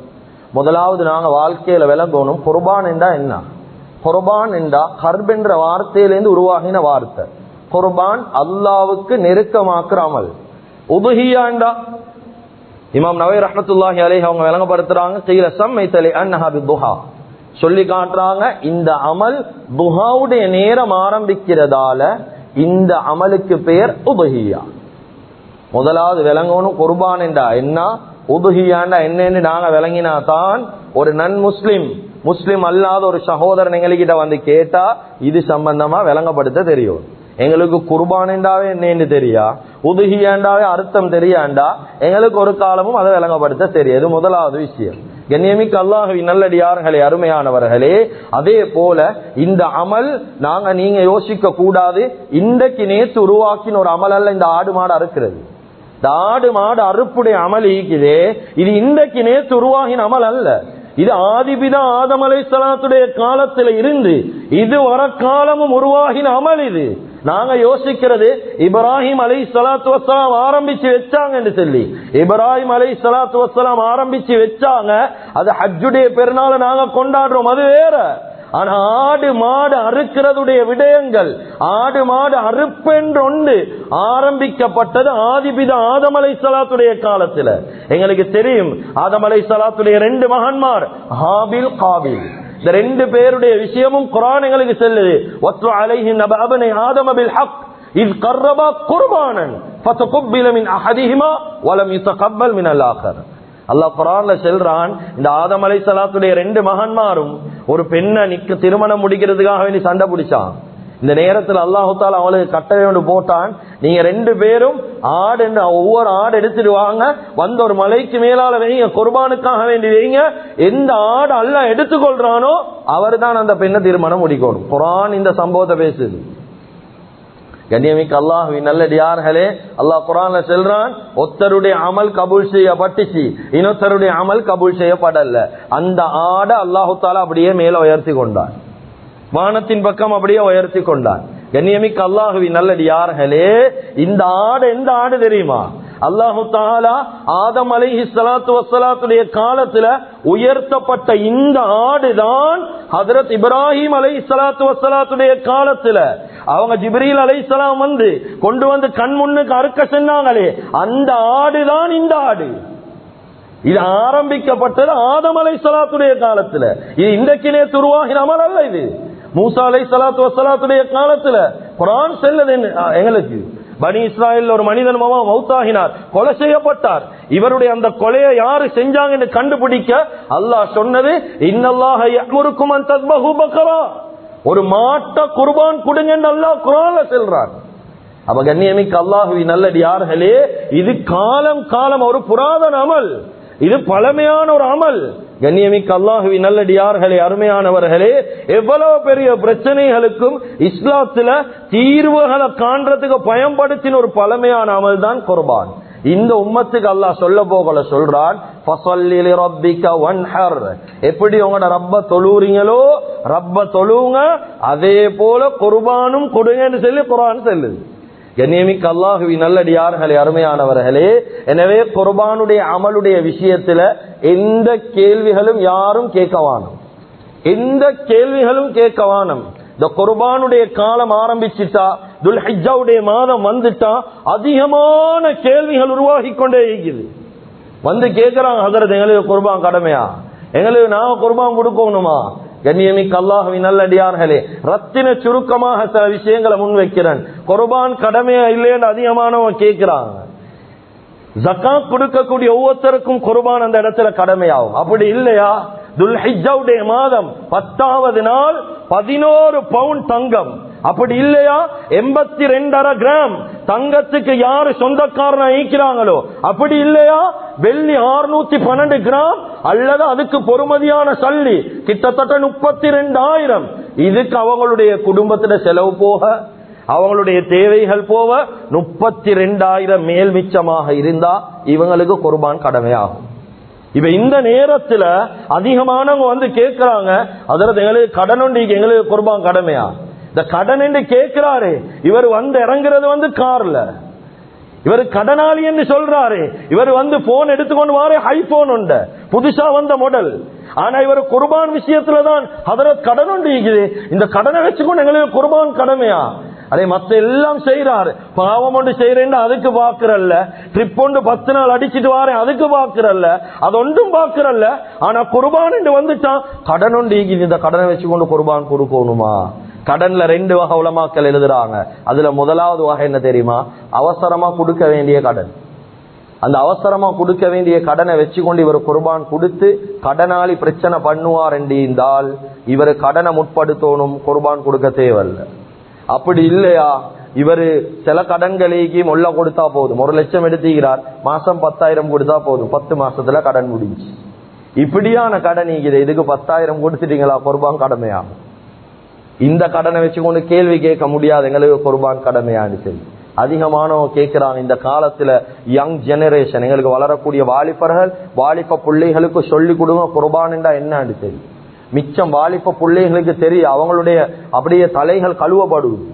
முதலாவது நாங்க வாழ்க்கையில விளங்கணும், குர்பான் என்றா என்ன? குர்பான் என்றா கர்ப் என்ற வார்த்தையிலிருந்து உருவாகின வார்த்தை. குர்பான் அல்லாவுக்கு நெருக்கமாக்குற அமல். உதுஹியா என்றா இமாம் நவவி ரஹ்மத்துல்லாஹி அலைஹி அவங்க விளங்கப்படுத்துறாங்க, கீல சம்மைதலி அன்ஹா பிதுஹா, சொல்லி காட்டுறாங்க இந்த அமல் துஹாவுடைய நேரம் ஆரம்பிக்கிறதால இந்த அமலுக்கு பெயர் உதுஹியா. முதலாவது விளங்கணும் குர்பான் என்றா என்ன, உதுஹியாண்டா என்னன்னு நாங்க விளங்கினா தான் ஒரு நன் முஸ்லிம் அல்லாத ஒரு சகோதரன் எங்ககிட்ட வந்து கேட்டா இது சம்பந்தமா விளங்கப்படுத்த தெரியும். எங்களுக்கு குர்பான் என்றாவே என்னன்னு தெரியா, உதுஹியாண்டாவே அர்த்தம் தெரியாண்டா எங்களுக்கு ஒரு காலமும் அதை விளங்கப்படுத்த தெரியாது. முதலாவது விஷயம். கண்ணியமிக்க அல்லாஹ்வின் நல்லடியார்களே, அருமையானவர்களே, அதே போல இந்த அமல் நீங்க யோசிக்க கூடாது, இன்றைக்கு நேற்று உருவாக்கின ஒரு அமல் அல்ல. இந்த ஆடு மாடு அறுக்கிறது, இந்த ஆடு மாடு அறுப்புடைய அமல் இருக்குதே, இது இன்றைக்கு நேற்று உருவாகின அமல் அல்ல. இது ஆதிபிதா ஆதம் அலைஹிஸ்ஸலாத்துடைய காலத்துல இருந்து இது வர காலமும் உருவாகின அமல். இது நாங்க யோசிக்கிறது இப்ராஹிம் அலைஹிஸ்ஸலாத்து வஸ்ஸலாம் ஆரம்பிச்சு வச்சாங்கன்னு சொல்லி. இப்ராஹிம் அலைஹிஸ்ஸலாத்து வஸ்ஸலாம் ஆரம்பிச்சு வச்சாங்க, அது ஹஜ்ஜுடைய பெருநாளை நாங்க கொண்டாடுறோம், அது வேற. ஆனா ஆடு மாடு அறுக்கிறதுடைய விடயங்கள், ஆடு மாடு அறுப்பென்று ஆரம்பிக்கப்பட்டது ஆதிபிதா ஆதம் அலைஹிஸ்ஸலாத்துடைய காலத்துல. எங்களுக்கு தெரியும் ஆதம் அலைஹிஸ்ஸலாத்துடைய 2 மகன்மார் ஹாபில் காபில், இந்த 2 பேருடைய விஷயமும் குர்ஆன் எங்களுக்கு சொல்லுது. வத்லு அலைஹிம் நபஅ இப்னி ஆதம பில் ஹக் இஸ் கர்ரபா குர்பானன் ஃபதகுபில மின் அஹதிஹிமா வலம் யுதகப்பல் மினல் ஆகர். அல்லாஹ் குர்ஆன்ல சொல்றான், இந்த ஆதம் அலைஹிஸ்ஸலாத்துடைய 2 மகன்மாரும் ஒரு பெண்ணை திருமணம் முடிக்கிறதுக்காக வேண்டி சண்டை பிடிச்சான். இந்த நேரத்தில் அல்லாஹு தஆலா அவளுக்கு கட்டளை ஒன்று போட்டான், நீங்க 2 பேரும் ஆடு, ஒவ்வொரு ஆடு எடுத்துட்டு வாங்க, வந்த ஒரு மலைக்கு மேலால வைங்க, குர்பானுக்காக வேண்டி வைங்க. எந்த ஆடு அல்லாஹ் எடுத்துக்கொள்றானோ அவர் தான் அந்த பெண்ணை திருமணம் முடிக்கணும். குர்ஆன் இந்த சம்பவத்தை பேசுது. கண்ணியமிக்க அல்லாஹ்வின் நல்லடியார்களே, அல்லாஹ் குர்ஆன்ல சொல்றான், ஒருத்தருடைய அமல் கபூல் செய்யப்பட்டுச்சு, இன்னொருத்தருடைய அமல் கபூல் செய்யப்படல. அந்த ஆடை அல்லாஹு தஆலா அப்படியே மேல உயர்த்தி கொண்டான், வானத்தின் பக்கம் அப்படியே உயர்த்தி கொண்டான். கண்ணியமிக்க அல்லாஹ்வின் நல்லடியார்களே, இந்த ஆடு எந்த ஆடு தெரியுமா? அல்லாஹு தஆலா ஆதம் அலைஹிஸ்ஸலாத்து வஸ்ஸலாத்துடைய காலத்துல உயர்த்தப்பட்ட இந்த ஆடுதான் ஹஜ்ரத் இப்ராஹிம் அலைஹிஸ்ஸலாத்து வஸ்ஸலாத்துடைய காலத்துல அவங்க ஜிப்ரீல் அலைஹிஸ்ஸலாம் வந்து கொண்டு வந்து கண் முன்னுக்கு அறுக்க சொன்னாங்களே, அந்த ஆடுதான் இந்த ஆடு. இது ஆரம்பிக்கப்பட்டது ஆதம் அலைஹிஸ்ஸலாத்துடைய காலத்துல. இது இன்றைக்கிலே துருவாகின அமல் அல்ல. இது மூசா அலைஹிஸ்ஸலாத்து வஸ்ஸலாத்துடைய காலத்துல. குர்ஆன் சொல்லுது எங்களுக்கு, பனி இஸ்ராயேல் ஒரு மனிதன் மௌத்தாகினார், கொலை செய்யப்பட்டார். இவருடைய அந்த கொலையை யாரு செஞ்சாங்கன்னு கண்டுபிடிக்க அல்லாஹ் சொன்னது, இன்னல்லாஹ யஅமுருக்கும் அன் தஸ்பஹு பக்கரா, ஒரு மாட்டை குர்பான் கொடுங்கன்னு அல்லாஹ் குர்ஆன்ல சொல்றார். அப்ப கண்ணியமிக்க அல்லாஹ்வின் நல்லடியார்களே, இது காலம் ஒரு புராதன அமல், இது பழமையான ஒரு அமல். கண்ணியமிக்க அல்லாஹ்வின் நல்லடியார்களே, அருமையானவர்களே, எவ்வளவு பெரிய பிரச்சனைகளுக்கும் இஸ்லாத்துல தீர்வுகளை காண்றதுக்கு பயன்படுத்தின ஒரு பழமையான அமல் தான் குர்பான். இந்த உம்மத்துக்கு அல்லாஹ் சொல்ல போகல சொல்றான், ஃபஸல்லி லிரப்பிக வன்ஹர், எப்படி உங்களோட ரப்ப தொழுறீங்களோ ரப்ப தொழுங்க, அதே போல குர்பானும் கொடுங்கன்னு சொல்லி குர்ஆன் சொல்லுது. கண்ணியமிக்க அல்லாஹ்வின் நல்லடியார்களே, அருமையானவர்களே, எனவே குர்பானுடைய அமலுடைய விஷயத்துல எந்த கேள்விகளும் யாரும் கேட்கவானம், எந்த கேள்விகளும் கேட்கவானம். இந்த குர்பானுடைய காலம் ஆரம்பிச்சுட்டா, துல்ஹிஜ்ஜாவுடைய மாதம் வந்துட்டா அதிகமான கேள்விகள் உருவாகி கொண்டே இருக்குது. வந்து கேட்கிறாங்க, ஹஜ்ரத் எங்களுக்கு குர்பான் கடமையா, எங்களுக்கு நாங்க குர்பான் கொடுக்கணுமா? கண்ணியமிக்க அல்லாஹ்வின் நல்லடியார்களே, ரத்தின சுருக்கமாக சில விஷயங்களை முன்வைக்கிறேன். குர்பான் கடமையா இல்லைன்னு அதிகமானவங்க கேட்கிறாங்க. ஜகாத் கொடுக்கக்கூடிய ஒவ்வொருத்தருக்கும் குர்பான் அந்த இடத்துல கடமையாகும். அப்படி இல்லையா, துல்ஹிஜ்ஜாவுடைய மாதம் 10வது நாள் 11 பவுண்ட் தங்கம், அப்படி இல்லையா 82.5 கிராம் தங்கத்துக்கு யாரு சொந்தக்காரனா ஈக்கிறாங்களோ, அப்படி இல்லையா வெள்ளி 612 கிராம் அல்லது அதுக்கு பொறுமதியான சல்லி கிட்டத்தட்ட 32,000, இதுக்கு அவங்களுடைய குடும்பத்துல செலவு போக, அவங்களுடைய தேவைகள் போக 32,000 மேல் மிச்சமாக இருந்தா இவங்களுக்கு குர்பான் கடமையாகும். இப்ப இந்த நேரத்துல அதிகமானவங்க வந்து கேட்கிறாங்க, அதாவது எங்களுக்கு கடன் உண்டு, எங்களுக்கு குர்பான் கடமையா? இந்த கடன் என்று கேட்கிறாரு, இவர் வந்து இறங்குறது வந்து கார்ல, இவர் கடனாளி என்று சொல்றாரு. இவர் வந்து போன் எடுத்துக்கொண்டு வாரு, ஐபோன் உண்டு புதுசா வந்த மாடல். ஆனா இவர் குர்பான் விஷயத்துலதான் ஹதரத் கடன் உண்டு இருக்குது, இந்த கடனை வச்சுக்கொண்டு எங்களுக்கு குர்பான் கடமையா? அதே மத்த எல்லாம் செய்யறாரு, பாவம் ஒன்று செய்யறேன் அதுக்கு பாக்குறல்ல, ட்ரிப் ஒன்று 10 நாள் அடிச்சுட்டு வாரேன் அதுக்கு பாக்குறல்ல, அது ஒன்றும் பாக்குறல்ல. ஆனா குர்பான் என்று வந்துட்டான், கடன் ஒன்று இந்த கடனை வச்சுக்கொண்டு குர்பான் கொடுக்கணுமா? கடன்ல 2 வகை உலமாக்கள் எழுதுறாங்க. அதுல முதலாவது வகை என்ன தெரியுமா? அவசரமா கொடுக்க வேண்டிய கடன். அந்த அவசரமா கொடுக்க வேண்டிய கடனை வச்சுக்கொண்டு இவர் குர்பான் கொடுத்து கடனாளி பிரச்சனை பண்ணுவார் என்றால் இவர் கடனை முற்படுத்தணும், குர்பான் கொடுக்க தேவையில்லை. அப்படி இல்லையா, இவரு சில கடன்களுக்கு மொல்ல கொடுத்தா போதும், 1 லட்சம் எடுத்துக்கிறார், மாசம் 10,000 கொடுத்தா போதும், 10 மாசத்துல கடன் முடிஞ்சு. இப்படியான கடன் இதுக்கு 10,000 கொடுத்துட்டீங்களா, குர்பான் கடமையாகும். இந்த கடனை வச்சுக்கொண்டு கேள்வி கேட்க முடியாது, எங்களுக்கு குர்பான் கடமையான்னு சொல்லி அதிகமானவங்க கேட்கிறாங்க. இந்த காலத்துல யங் ஜெனரேஷன், எங்களுக்கு வளரக்கூடிய வாலிபர்கள், வாலிப பிள்ளைகளுக்கு சொல்லி கொடுங்க குர்பான் என்றா என்னன்னு சொல்லி. மிச்சம் வாலிப பிள்ளைகளுக்கு தெரியும், அவங்களுடைய அப்படியே தலைகள் கழுவப்படுவது,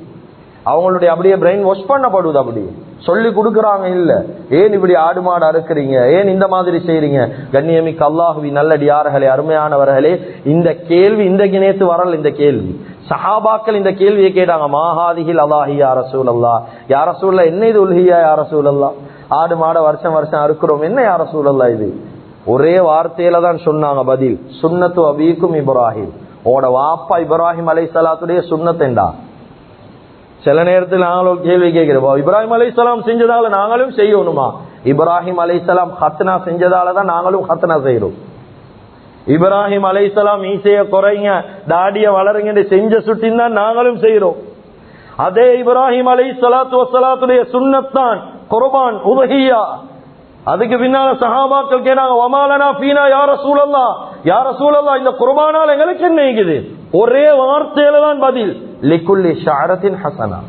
அவங்களுடைய அப்படியே பிரெயின் வாஷ் பண்ணப்படுவது, அப்படியே சொல்லி கொடுக்கறாங்க. இல்ல, ஏன் இப்படி ஆடு மாடு அறுக்கிறீங்க, ஏன் இந்த மாதிரி செய்றீங்க? கண்ணியமிக்க அல்லாஹ்வின் நல்லடியார்களே, அருமையானவர்களே, இந்த கேள்வி இன்றைக்கு நேத்து வரல. இந்த கேள்வி சஹாபாக்கள் இந்த கேள்வியை கேட்டாங்க, மாஹாதிஹில் அல்லாஹி யா ரசூலல்லாஹ், யா ரசூலல்லாஹ் என்ன இது உல்ஹியா யா ரசூலல்லாஹ், ஆடு மாட வருஷம் வருஷம் அறுக்கிறோம், என்ன யா ரசூலல்லாஹ் இது? ஒரே வார்த்தையில தான் சொன்னாங்க பதில், சுன்னத்து அபீக்கும் இப்ராஹிம், உங்களோட வாப்பா இப்ராஹிம் அலைஹிஸ்ஸலாத்துடைய சுன்னத் என்றா. சில நேரத்தில் நாங்களும் கேள்வி கேட்கிறோம், இப்ராஹிம் அலைஹிஸ்ஸலாம் செஞ்சதால நாங்களும் செய்யணுமா? இப்ராஹிம் அலைஹிஸ்ஸலாம் ஹத்னா செஞ்சதாலதான் நாங்களும் ஹத்னா செய்யறோம். இப்ராஹிம் அலைஹிஸ்ஸலாம் ஈசைய குறைங்க, தாடிய வளருங்க செஞ்ச சுட்டின் தான் நாங்களும் செய்யறோம். அதே இப்ராஹிம் அலைஹிஸ்ஸலாத்து வஸ்ஸலாத்துடைய சுன்னத்தான் குர்பான் உதுஹியா. அதுக்கு பின்னால சஹாபாக்கள் கேட்டாங்க, வமாலனா ஃபீனா யா ரசூலல்லாஹ், யா ரசூலல்லாஹ் இந்த குர்பானால் எங்களுக்கு என்ன இருக்குது? ஒரே வார்த்தையில தான் பதில், லிகுல்லி ஷஅரத்தின் ஹஸனா,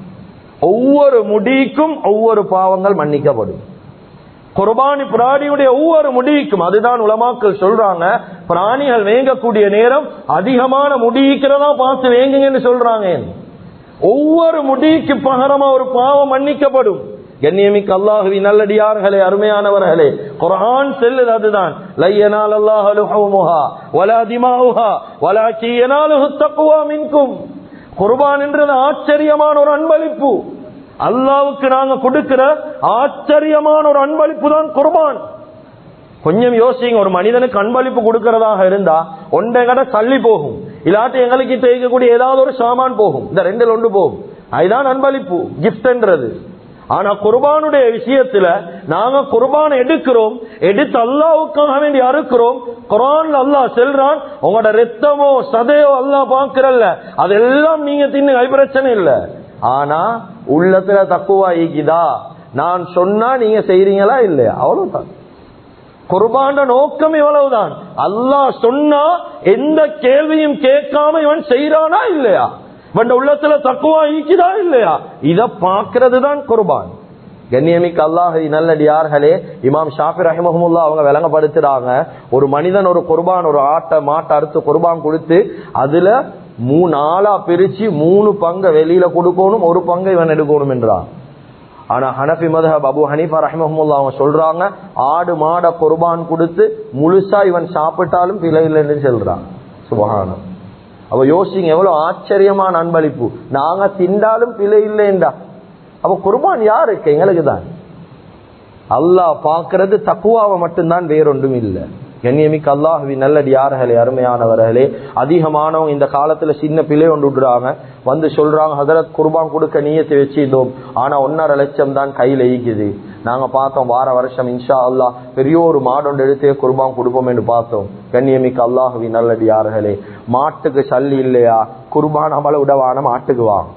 ஒவ்வொரு முடிக்கும் ஒவ்வொரு பாவங்கள் மன்னிக்கப்படும். குர்பானி பிராணியுடைய ஒவ்வொரு முடிக்கும், அதுதான் உலமாக்கள் சொல்றாங்க, பிராணிகள் வேங்கக்கூடிய நேரம் அதிகமான முடிக்கிறதா பார்த்து வேங்குங்கன்னு சொல்றாங்க. ஒவ்வொரு முடிக்கு பகரமா ஒரு பாவம் மன்னிக்கப்படும். கண்ணியமிக்க அல்லாஹ்வின் நல்லடியார்களே, அருமையானவர்களே, குர்ஆன் சொல்லுது அதுதான், லை யனாலல்லாஹு லுஹூமுஹா வலா திமாஉஹா வலாக்கி யனாலுஹு தக்வா மின்கும். குர்பான் என்றது ஆச்சரியமான ஒரு அன்பளிப்பு. அல்லாஹ்வுக்கு நாங்க கொடுக்கிற ஆச்சரியமான ஒரு அன்பளிப்பு தான் குர்பான். கொஞ்சம் யோசிங்க, ஒரு மனிதனுக்கு அன்பளிப்பு கொடுக்கிறதாக இருந்தா ஒன்றை கடை தள்ளி போகும், இல்லாட்டி எங்களுக்கு தேய்க்கக்கூடிய ஏதாவது ஒரு சாமான் போகும், இந்த ரெண்டில் ஒன்று போகும். அதுதான் அன்பளிப்பு, கிஃப்ட்ன்றது. ஆனா குர்பானுடைய விஷயத்துல நாங்க குர்பான் எடுக்கிறோம், எடுத்து அல்லாஹ்வுக்காக வேண்டி அறுக்கிறோம். குர்ஆன்ல அல்லாஹ் சொல்றான், உங்களோட ரத்தமோ சதையோ அல்லாஹ் பாக்குறல்ல, அதெல்லாம் நீங்க தின்னு, அது பிரச்சனை இல்ல. ஆனா உள்ளத்துல தக்குவா ஈக்குதா, நான் சொன்னா நீங்க செய்றீங்களா இல்லையா, அவ்வளவுதான். குர்பான நோக்கம் இவ்வளவுதான். அல்லாஹ் சொன்னா எந்த கேள்வியும் கேட்காம இவன் செய்யறானா இல்லையா, இவன் உள்ளத்துல தக்குவா ஈக்குதா இல்லையா, இத பாக்குறது தான் குர்பான். கண்ணியமிக்க அல்லாஹ்வின் நல்லடியார்களே, இமாம் ஷாஃபி ரஹிமஹுல்லாஹ் அவங்க விளங்கப்படுத்துறாங்க, ஒரு மனிதன் ஒரு குர்பான், ஒரு மாட்டை அறுத்து குர்பான் கொடுத்து அதுல 3 பிரிச்சு 3 பங்கை வெளியில கொடுக்கணும், 1 பங்கை இவன் எடுக்கணும் என்றான். ஆனா ஹனஃபி மத்ஹப் அபூ ஹனீஃபா ரஹிமஹுல்லாஹ் அவங்க சொல்றாங்க, ஆடு மாட குர்பான் கொடுத்து முழுசா இவன் சாப்பிட்டாலும் பிழை இல்லைன்னு சொல்றான். சுப்ஹானல்லாஹ். அவ யோசிங்க, எவ்வளவு ஆச்சரியமான அன்பளிப்பு. நாங்க திண்டாலும் பிழை இல்லைண்டா, அப்ப குர்பான் யாருக்கு? எங்களுக்கு தான். அல்லாஹ் பாக்குறது தக்குவாவை மட்டும்தான், வேறொன்றும் இல்லை. கண்ணியமிக்க அல்லாஹ்வின் நல்லடியார்களே, அருமையானவர்களே, அதிகமானவங்க இந்த காலத்துல சின்ன பிள்ளை ஒன்று விடுறாங்க, வந்து சொல்றாங்க, ஹதரத் குர்பான் கொடுக்க நியத்தை வச்சிருந்தோம், ஆனா 1.5 லட்சம் தான் கையில ஈக்குது. நாங்க பார்த்தோம் வார வருஷம் இன்ஷா அல்லாஹ் பெரிய ஒரு மாடொன்று எடுத்தே குர்பான் கொடுப்போம் என்று பார்த்தோம். கண்ணியமிக்க அல்லாஹ்வின் நல்லடியார்களே, மாட்டுக்கு சல்லி இல்லையா, குர்பான் அமல விடவான மாட்டுக்கு வாங்க.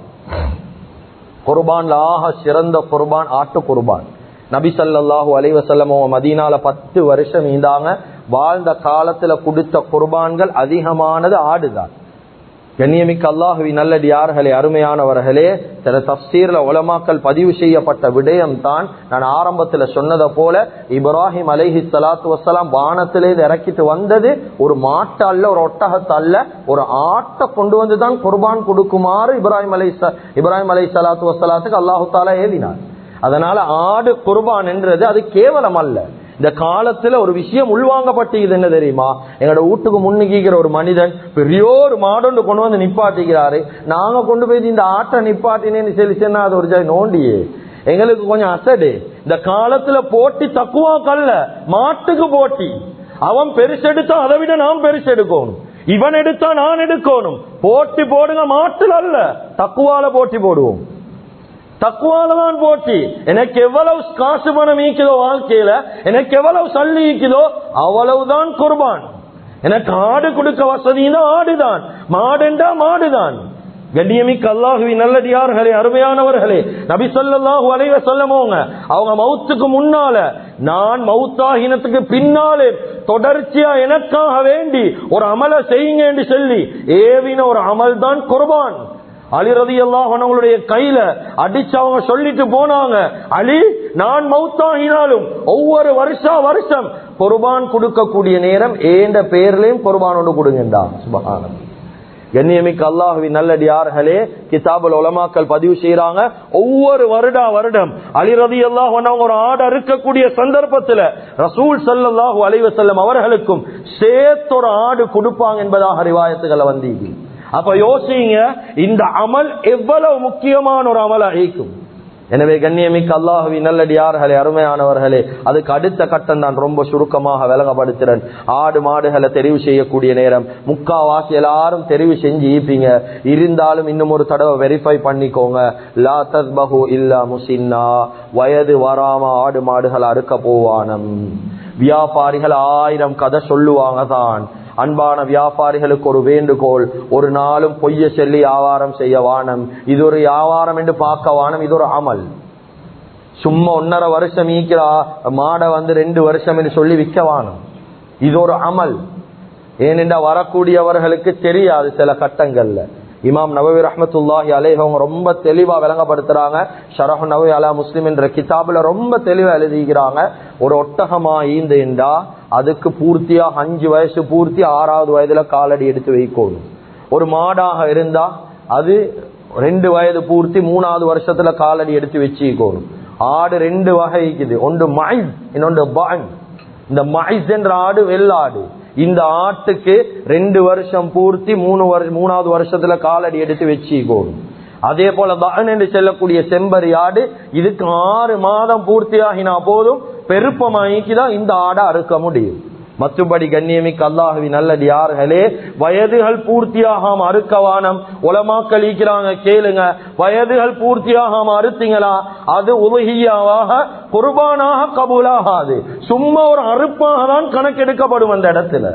குர்பான்ல ஆக சிறந்த குர்பான் ஆட்டு குர்பான். நபி ஸல்லல்லாஹு அலைஹி வஸல்லம் மதீனால 10 வருஷம் இருந்தாங்க. வாழ்ந்த காலத்துல கொடுத்த குர்பான்கள் அதிகமானது ஆடுதான். கண்ணியமிக்க அல்லாஹ்வின் நல்லடியார்களே, அருமையானவர்களே, சில தஃப்சீர்ல உலமாக்கள் பதிவு செய்யப்பட்ட விடயம் தான் நான் ஆரம்பத்துல சொன்னதை போல, இப்ராஹிம் அலைஹிஸ்ஸலாத்து வஸ்ஸலாம் வானத்திலே இறக்கிட்டு வந்தது ஒரு மாட்டை அல்ல, ஒரு ஒட்டகத்தை அல்ல, ஒரு ஆட்டை கொண்டு வந்து தான் குர்பான் கொடுக்குமாறு இப்ராஹிம் அலைஹிஸ்ஸலாத்து வஸ்ஸலாத்துக்கு அல்லாஹு தஆலா ஏவினார். அதனால ஆடு குர்பான் என்றது அது கேவலம் அல்ல. இந்த காலத்துல ஒரு விஷயம் உள்வாங்கப்பட்டு என்ன தெரியுமா, எங்களோட வீட்டுக்கு முன்னுக்கிற ஒரு மனிதன் பெரிய ஒரு மாடொன்று கொண்டு வந்து நிப்பாட்டிக்கிறாரு, நாங்க கொண்டு போய் இந்த ஆட்டை நிப்பாட்டினேன்னு சொல்லி சொன்னா அது ஒரு ஜாய் நோண்டியே, எங்களுக்கு கொஞ்சம் அசடு. இந்த காலத்துல போட்டி தக்குவா கல்ல, மாட்டுக்கு போட்டி. அவன் பெருசெடுத்தா அதை விட நாம் பெருசெடுக்கணும், இவன் எடுத்தா நான் எடுக்கணும். போட்டி போடுங்க, மாட்டுல அல்ல, தக்குவால போட்டி போடுவோம். தக்குவாலதான் போட்டி. எனக்கு எவ்வளவு காசு பணம் ஈக்குதோ வாழ்க்கையில, எனக்கு எவ்வளவு சல்லி ஈக்குதோ அவ்வளவுதான் குர்பான். எனக்கு ஆடு கொடுக்க வசதினா ஆடுதான், மாடுண்டா மாடுதான். கண்ணியமிக்க அல்லாஹ்வின் நல்லடியார்களே, அருமையானவர்களே, நபி ஸல்லல்லாஹு அலைஹி வஸல்லம் அவங்க மௌத்துக்கு முன்னால, நான் மௌத்தாகினத்துக்கு பின்னாலே தொடர்ச்சியா எனக்காக வேண்டி ஒரு அமலை செய்யுங்க என்று சொல்லி ஏவின ஒரு அமல் தான் குர்பான். அலி ரலியல்லாஹு அன்ஹுடைய கையில அடிச்சு அவங்க சொல்லிட்டு போனாங்க, அலி, நான் மௌத்தாகினாலும் ஒவ்வொரு வருஷம் குர்பான் கொடுக்கக்கூடிய நேரம் ஏண்ட பேர்லயும் குர்பான் ஒன்று கொடுங்கண்டா. சுப்ஹானல்லாஹ். கண்ணியமிக்க அல்லாஹ்வின் நல்லடியார்களே, கிதாபுல் உலமாக்கள் பதிவு செய்யறாங்க, ஒவ்வொரு வருடம் அலி ரலியல்லாஹு அன்ஹு ஒரு ஆடு அறுக்கக்கூடிய சந்தர்ப்பத்துல ரசூல் ஸல்லல்லாஹு அலைஹி வஸல்லம் அவர்களுக்கும் சேர்த்து ஒரு ஆடு கொடுப்பாங்க என்பதாக ரிவாயத்துகளை வந்தீங்க. அப்ப யோசிங்க, இந்த அமல் எவ்வளவு முக்கியமான ஒரு அமலா இருக்கும். எனவே கண்ணியமிக்க அல்லாஹ்வின் நல்லடியார்களே, அருமையானவர்களே, அதுக்கு அடுத்த கட்டம் நான் ரொம்ப சுருக்கமாக விளங்கப்படுத்துறேன். ஆடு மாடுகளை தெரிவு செய்யக்கூடிய நேரம் முக்காவாசி எல்லாரும் தெரிவு செஞ்சு ஈப்பீங்க, இருந்தாலும் இன்னும் ஒரு தடவை வெரிஃபை பண்ணிக்கோங்க. லா தஸ்பஹு இல்லா முஸின்னா, வயது வராம ஆடு மாடுகள் அறுக்க போவானம். வியாபாரிகள் 1000 கதை சொல்லுவாங்க தான், அன்பான வியாபாரிகளுக்கு ஒரு வேண்டுகோள், ஒரு நாளும் பொய்ய சொல்லி வியாபாரம் செய்ய வானம். இது ஒரு வியாபாரம் என்று பார்க்க வானம், இது ஒரு அமல். சும்மா 1.5 வருஷம் ஈக்கிறா மாடை 2 வருஷம் என்று சொல்லி விற்க வானம், இது ஒரு அமல். ஏனென்றா வரக்கூடியவர்களுக்கு தெரியாது சில கட்டங்கள்ல. இமாம் நவவி ரஹ்மத்துல்லாஹி அலைஹி அவங்க ரொம்ப தெளிவா விளங்கப்படுத்துறாங்க. ஷரஹ் நவவி அலா முஸ்லிம் என்ற கிதாபுல ரொம்ப தெளிவா எழுதிக்கிறாங்க. ஒரு ஒட்டகமா ஈந்தேண்டா அதுக்கு பூர்த்தியா 5 வயசு பூர்த்தி 6வது வயதுல காலடி எடுத்து வைக்கணும். ஒரு மாடாக இருந்தா அது 2 வயது பூர்த்தி 3வது வருஷத்துல காலடி எடுத்து வச்சுக்கணும். ஆடு 2 வகை இருக்குது, ஒன்று மைஸ், இன்னொன்று பான். இந்த மைஸ் என்ற ஆடு வெள்ளாடு. இந்த ஆட்டுக்கு 2 வருஷம் பூர்த்தி 3வது வருஷத்துல காலடி எடுத்து வச்சுக்கணும். அதே போல பான் என்று செல்லக்கூடிய செம்பரி ஆடு, இதுக்கு 6 மாதம் பூர்த்தியாகினா போதும் பெருப்பமாக்கிதான் இந்த ஆடை அறுக்க முடியும். மற்றபடி கண்ணியமிக்க அல்லாஹ்வின் நல்லடியார்களே, வயதுகள் பூர்த்தியாகாம அறுக்கவானம். உலமாக்கள் ஈக்கிறாங்க, கேளுங்க. வயதுகள் பூர்த்தியாகாம அறுத்தீங்களா அது உலுஹியாவாக குர்பானாக கபூலாகாது. சும்மா ஒரு அறுப்பாக தான் கணக்கெடுக்கப்படும் அந்த இடத்துல.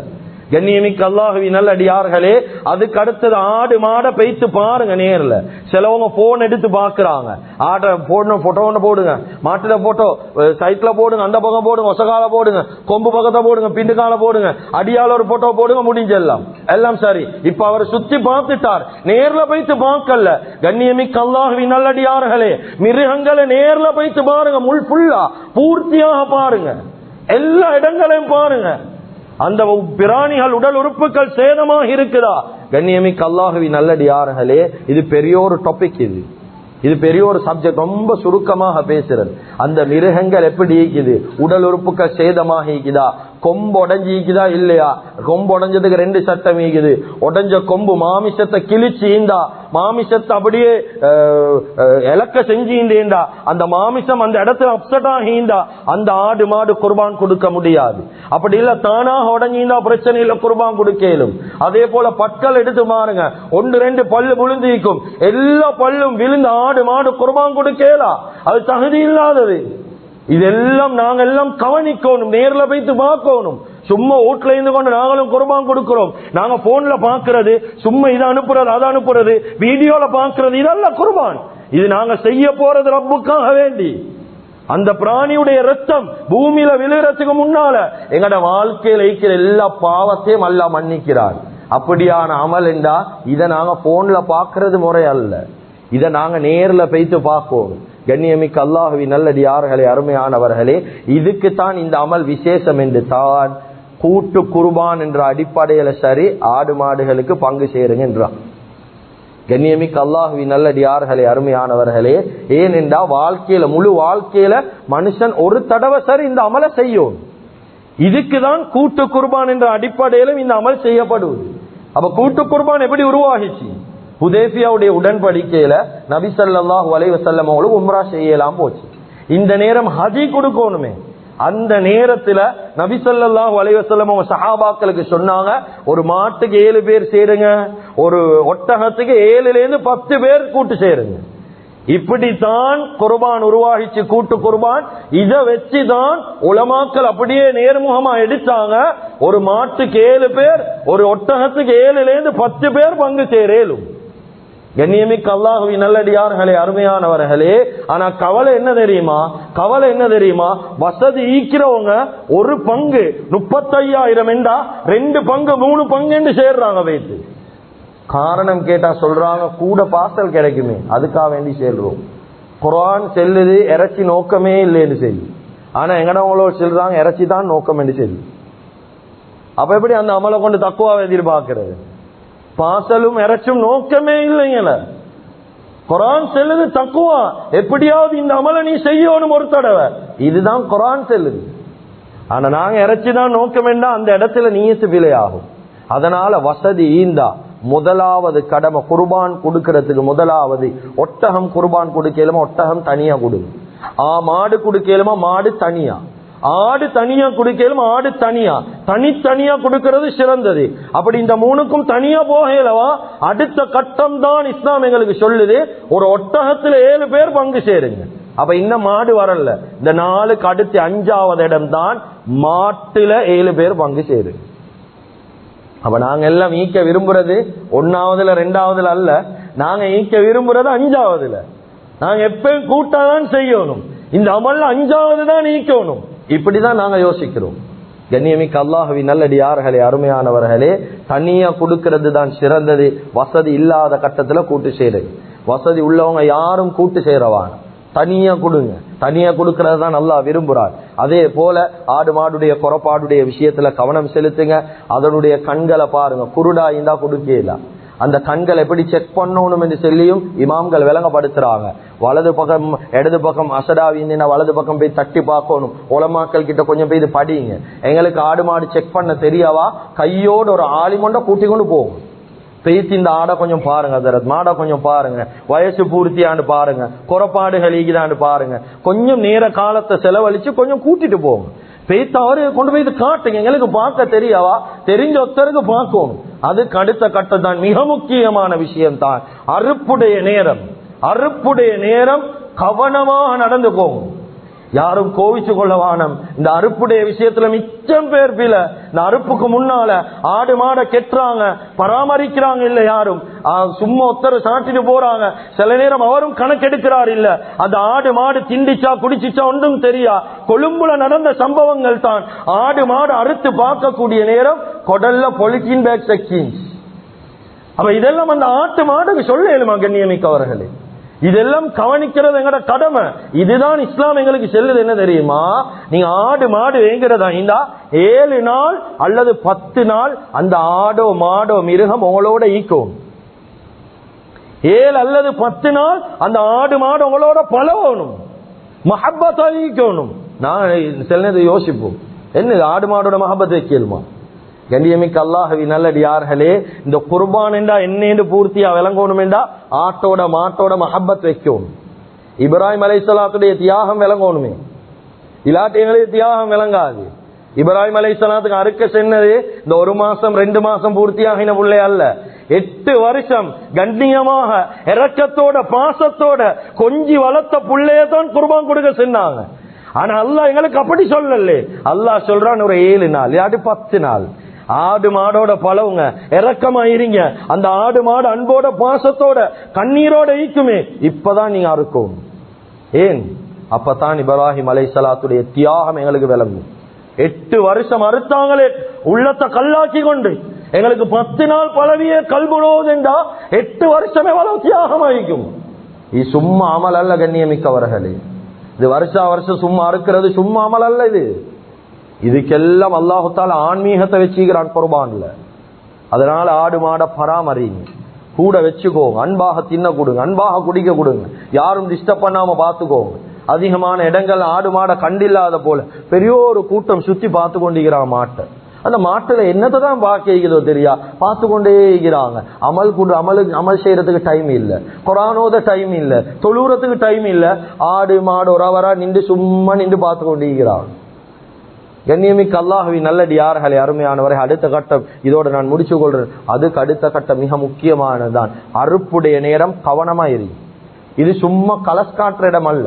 கண்ணியமிக்க அல்லாஹ்வின் நல்லடியார்களே, அதுக்கு அடுத்தது ஆடு மாடை பெய்த்து பாருங்க நேர்ல. சிலவங்க போன் எடுத்து பாக்குறாங்க, ஆட்டை போடணும், போட்டோ ஒன்று போடுங்க, மாட்டுல போட்டோ சைட்ல போடுங்க, அந்த பக்கம் போடுங்க, ஒசகால போடுங்க, கொம்பு பக்கத்தை போடுங்க, பிண்டுக்கால போடுங்க, அடியால ஒரு போட்டோ போடுங்க, முடிஞ்செல்லாம் எல்லாம் சரி. இப்ப அவர் சுத்தி பார்த்துட்டார், நேர்ல போய்த்து பார்க்கல. கண்ணியமிக்க அல்லாஹ்வின் நல்லடியார்களே, மிருகங்களை நேர்ல போய்த்து பாருங்க, முள் ஃபுல்லா பூர்த்தியாக பாருங்க, எல்லா இடங்களையும் பாருங்க. அந்த பிராணிகள் உடல் உறுப்புகள் சேதமாக இருக்குதா? கண்ணியமிக்க அல்லாஹ்வின் நல்லடியார்களே, இது பெரிய ஒரு டாபிக். இது பெரிய ஒரு சப்ஜெக்ட். ரொம்ப சுருக்கமாக பேசுறது. அந்த மிருகங்கள் எப்படி இருக்குது, உடல் உறுப்புகள் சேதமாக இருக்குதா, கொம்பு உடஞ்சிக்குதா இல்லையா? கொம்பு உடஞ்சதுக்கு 2 சட்டம் இருக்குது. உடஞ்ச கொம்பு மாமிசத்தை கிழிச்சு ஈந்தா, மாமிசத்தை அப்படியே இலக்க செஞ்சீண்டா, அந்த மாமிசம் அந்த இடத்துல அப்செட் ஆகிந்தா அந்த ஆடு மாடு குர்பான் கொடுக்க முடியாது. அப்படி இல்ல தானாக உடஞ்சிந்தா பிரச்சனை இல்ல, குர்பான் கொடுக்கலும். அதே போல பற்கள் எடுத்து பாருங்க, 1-2 பல்லு விழுந்திருக்கும், எல்லா பல்லும் விழுந்து ஆடு மாடு குர்பான் கொடுக்கலாம், அது தகுதி இல்லாதது. இதெல்லாம் நாங்க எல்லாம் கவனிக்கணும், நேர்ல போய்த்து பார்க்கணும். சும்மா வீட்டுல இருந்து கொண்டு நாங்களும் குர்பான் கொடுக்கிறோம். நாங்க போன்ல பாக்குறது, சும்மா இதை அனுப்புறது அதை அனுப்புறது, வீடியோல பாக்குறது, இதெல்லாம் குர்பான். இது நாங்க செய்ய போறது ரப்புக்காக வேண்டி. அந்த பிராணியுடைய ரத்தம் பூமியில விழுறதுக்கு முன்னால எங்கட வாழ்க்கையில இருக்கிற எல்லா பாவத்தையும் அல்லாஹ் மன்னிக்கிறார். அப்படியான அமல் என்றா இதை நாங்க போன்ல பாக்குறது முறை அல்ல, இதை நாங்க நேர்ல போய்த்து பார்ப்போம். கண்ணியமிக்க அல்லாஹ்வின் நல்லடியார்களே, அருமையானவர்களே, இதுக்குத்தான் இந்த அமல் விசேஷம் என்று தான் கூட்டு குர்பான் என்ற அடிப்படையில சரி ஆடு மாடுகளுக்கு பங்கு சேருங்க என்றான். கண்ணியமிக்க அல்லாஹ்வின் நல்லடியார்களே, அருமையானவர்களே, ஏனென்றா வாழ்க்கையில முழு வாழ்க்கையில மனுஷன் ஒரு தடவை சரி இந்த அமலை செய்யும். இதுக்குதான் கூட்டு குர்பான் என்ற அடிப்படையிலும் இந்த அமல் செய்யப்படுவது. அப்ப கூட்டு குர்பான் எப்படி உருவாகிச்சு? ஹுதைபியாவுடைய உடன்படிக்கையில நபி ஸல்லல்லாஹு அலைஹி வஸல்லம் அவர்கள் உம்ரா செய்யலாம் போச்சு. இந்த நேரம் ஹஜ் கொடுக்கணுமே, அந்த நேரத்துல நபி ஸல்லல்லாஹு அலைஹி வஸல்லம் அவங்க சஹாபாக்களுக்கு சொன்னாங்க, ஒரு மாட்டுக்கு 7 பேர் சேருங்க, ஒரு ஒட்டகத்துக்கு 7லேருந்து 10 பேர் கூட்டு சேருங்க. இப்படித்தான் குர்பான் உருவாகிச்சு, கூட்டு குர்பான். இதை வச்சுதான் உலமாக்கள் அப்படியே நேர்முகமா எடுத்தாங்க. ஒரு மாட்டுக்கு 7 பேர், ஒரு ஒட்டகத்துக்கு 7லேருந்து 10 பேர் பங்கு சேரலும். கண்ணியமிக்க அல்லாஹ்வின் நல்லடியார்களே, அருமையானவர்களே, ஆனா கவலை என்ன தெரியுமா? வசதி ஈக்கிறவங்க ஒரு பங்கு 35,000 என்றா 2 பங்கு 3 பங்கு என்று சேர்றாங்க வைத்து. காரணம் கேட்டா சொல்றாங்க, கூட பார்சல் கிடைக்குமே அதுக்காக வேண்டி சேர்றோம். குர்ஆன் செல்லுது இறைச்சி நோக்கமே இல்லைன்னு சொல்லி, ஆனா எங்கடவங்களோ சொல்றாங்க இறைச்சி தான் நோக்கம் என்று சொல்லி. அப்ப எப்படி அந்த அமலை கொண்டு தக்குவாவை எதிர்பார்க்கிறது? பாசலும் இறைச்சும் நோக்கமே இல்லைங்கள. குர்ஆன் செல்லுது தக்குவா, எப்படியாவது இந்த அமலை நீ செய்யணும் ஒரு தடவை, இதுதான் குர்ஆன் செல்லுது. ஆனா நாங்க இறைச்சிதான் நோக்கம் என்றா அந்த இடத்துல நீயத்து பிழை ஆகும். அதனால வசதி ஈந்தா முதலாவது கடமை குர்பான் கொடுக்கிறதுக்கு, முதலாவது ஒட்டகம் குர்பான் கொடுக்கலுமா ஒட்டகம் தனியா கொடுங்க, மாடு கொடுக்கலுமா மாடு தனியா, ஆடு தனியா கொடுக்கலும் ஆடு தனியா, தனித்தனியா கொடுக்கிறது சிறந்தது. அப்படி இந்த 3க்கும் தனியா போகலவா, அடுத்த கட்டம் தான் இஸ்லாம் எங்களுக்கு சொல்லுது, ஒரு ஒட்டகத்துல 7 பேர் பங்கு சேருங்க. அப்ப இன்னும் மாடு வரல, இந்த 4க்கு அடுத்து 5வது இடம் தான் மாட்டுல 7 பேர் பங்கு சேரு. அப்ப நாங்க எல்லாம் ஈக்க விரும்புறது 1ஆவதுல 2ஆவதுல அல்ல, நாங்க ஈக்க விரும்புறது 5ஆவதுல. நாங்க எப்பயும் கூட்டாதான் செய்யணும், இந்த அமல்ல 5ஆவது தான் ஈக்கணும். இப்படிதான் நாங்க யோசிக்கிறோம். கண்ணியமிக்க அல்லாஹ்வின் நல்லடியார்களே, அருமையானவர்களே, தனியா கொடுக்கிறது தான் சிறந்தது. வசதி இல்லாத கட்டத்துல கூட்டு செய்யறது. வசதி உள்ளவங்க யாரும் கூட்டு செய்யறவாங்க, தனியா கொடுங்க. தனியா கொடுக்கறது தான் அல்லாஹ் விரும்புறார். அதே போல ஆடு மாடுடைய குறப்பாடுடைய விஷயத்துல கவனம் செலுத்துங்க. அதனுடைய கண்களை பாருங்க, குருடா இருந்தா கொடுக்கல. அந்த கண்கள் எப்படி செக் பண்ணணும் என்று சொல்லியும் இமாம்கள் விளங்கப்படுத்துறாங்க. வலது பக்கம் இடது பக்கம் அசடாவின்னா வலது பக்கம் போய் தட்டி பார்க்கணும். உலமாக்கள் கிட்ட கொஞ்சம் போய் இது படிங்க. எங்களுக்கு ஆடு மாடு செக் பண்ண தெரியவா, கையோடு ஒரு ஆலிமொண்ட கூட்டி கொண்டு போகும். பேசி இந்த ஆடை கொஞ்சம் பாருங்க, அதரத் மாடை கொஞ்சம் பாருங்க, வயசு பூர்த்தியாண்டு பாருங்க, குறப்பாடுகள் ஈகிதாண்டு பாருங்க. கொஞ்சம் நேர காலத்தை செலவழிச்சு கொஞ்சம் கூட்டிட்டு போங்க. பேத்த அவரு கொண்டு போய் இது காட்டுங்க. எங்களுக்கு பார்க்க தெரியவா, தெரிஞ்ச ஒருத்தருக்கு பார்க்கணும். அதுக்கு அடுத்த கட்டம் தான் மிக முக்கியமான விஷயம் தான் அறுப்புடைய நேரம். அறுப்புடைய நேரம் கவனமாக நடந்து போகும். யாரும் கோவிச்சு கொள்ள வானம். இந்த அறுப்புடைய விஷயத்துல மிச்சம் பேர் பில. இந்த அறுப்புக்கு முன்னால ஆடு மாட கெட்டுறாங்க, பராமரிக்கிறாங்க இல்ல, யாரும் சும்மா ஒருத்தர் சாட்டிட்டு போறாங்க. சில நேரம் அவரும் கணக்கெடுக்கிறார் இல்ல. அந்த ஆடு மாடு திண்டிச்சா குடிச்சிச்சா ஒன்றும் தெரியா. கொழும்புல நடந்த சம்பவங்கள் தான். ஆடு மாடு அறுத்து பார்க்கக்கூடிய நேரம் கொடல்ல பொலித்தீன் பேக் செக்கிங்ஸ். அப்ப இதெல்லாம் அந்த ஆட்டு மாடுக்கு சொல்ல இயலுமா கண்ணியமிக்கவர்களே? இதெல்லாம் கவனிக்கிறது எங்கட கடமை. இதுதான் இஸ்லாம் எங்களுக்கு செல்லுது. என்ன தெரியுமா, நீங்க ஆடு மாடு வேங்கிறதா இருந்தா 7 நாள் அல்லது 10 நாள் அந்த ஆடோ மாடோ மிருகம் உங்களோட ஈக்கும். 7 அல்லது 10 நாள் அந்த ஆடு மாடு உங்களோட பழகணும், மஹப்பத்தா ஈக்கணும். நான் சில நேரம் யோசிப்போம், என்ன ஆடு மாடோட மஹப்பத் வைக்கலுமா? கண்ணியமிக்க அல்லாஹ்வின் நல்லடியார்களே, இந்த குர்பான் என்றா என்னென்று பூர்த்தியா விளங்கணும் என்றா ஆட்டோட மாட்டோட மஹப்பத் வைக்கும். இப்ராஹிம் அலைஹிஸ்ஸலாத்துடைய தியாகம் விளங்கணுமே, இல்லாட்டி எங்களுக்கு தியாகம் விளங்காது. இப்ராஹிம் அலைஹிஸ்ஸலாத்துக்கு அறுக்க சென்னது இந்த 1 மாசம் 2 மாசம் பூர்த்தியாகின புள்ளை அல்ல, 8 வருஷம் கண்ணியமாக இரக்கத்தோட பாசத்தோட கொஞ்சி வளர்த்த புள்ளையதான் குர்பான் கொடுக்க சென்னாங்க. ஆனா அல்லாஹ் எங்களுக்கு அப்படி சொல்லல. அல்லாஹ் சொல்றான் ஒரு 7 நாள் இல்லாட்டி 10 நாள் ஆடு மாடோட பழவுங்க, இரக்கமா இருங்க. அந்த ஆடு மாடு அன்போட பாசத்தோட கண்ணீரோட ஈக்குமே, இப்பதான் நீங்க அறுக்கும். ஏன்? அப்பதான் இப்ராஹிம் அலைஹிஸ்ஸலாத்துடைய தியாகம் எங்களுக்கு விளங்கும். 8 வருஷம் அறுத்தாங்களே, உள்ளத்தை கல்லாக்கி கொண்டு. எங்களுக்கு 10 நாள் பழவிய கல்புணோதென்றா 8 வருஷமே எவ்வளவு தியாகம் ஆகிக்கும். இது சும்மா அமல் அல்ல கண்ணியமிக்கவர்களே. இது வருஷா வருஷம் சும்மா அறுக்கிறது சும்மா அமல் அல்ல. இதுக்கெல்லாம் அல்லாஹு தஆலா ஆன்மீகத்தை வச்சுக்கிறான் குர்பான்ல. அதனால ஆடு மாட பராமரிங்க, கூட வச்சுக்கோங்க, அன்பாக தின்ன கொடுங்க, அன்பாக குடிக்க கொடுங்க, யாரும் டிஸ்டர்ப் பண்ணாம பாத்துக்கோங்க. அதிகமான இடங்கள் ஆடு மாட கண்டில்லாத போல பெரிய ஒரு கூட்டம் சுத்தி பார்த்து கொண்டிருக்கிறாங்க மாட்டை. அந்த மாட்டுல என்னத்தை தான் பாக்கியதோ தெரியா, பார்த்து கொண்டே இருக்கிறாங்க. அமல் செய்யறதுக்கு டைம் இல்ல, குர்ஆனோத டைம் இல்ல, தொழுறதுக்கு டைம் இல்ல. ஆடு மாடு ஒரவரா நின்று சும்மா நின்று பார்த்து கொண்டிருக்கிறாங்க. கண்ணியமிக்க அல்லாஹ்வின் நல்லடியார்களே, அருமையானவரை, அடுத்த கட்டம் இதோட நான் முடிச்சு கொள்றேன். அதுக்கு அடுத்த கட்டம் மிக முக்கியமானதுதான் அறுப்புடைய நேரம். கவனமா இரு. இது சும்மா கலஸ்காற்ற இடம் அல்ல.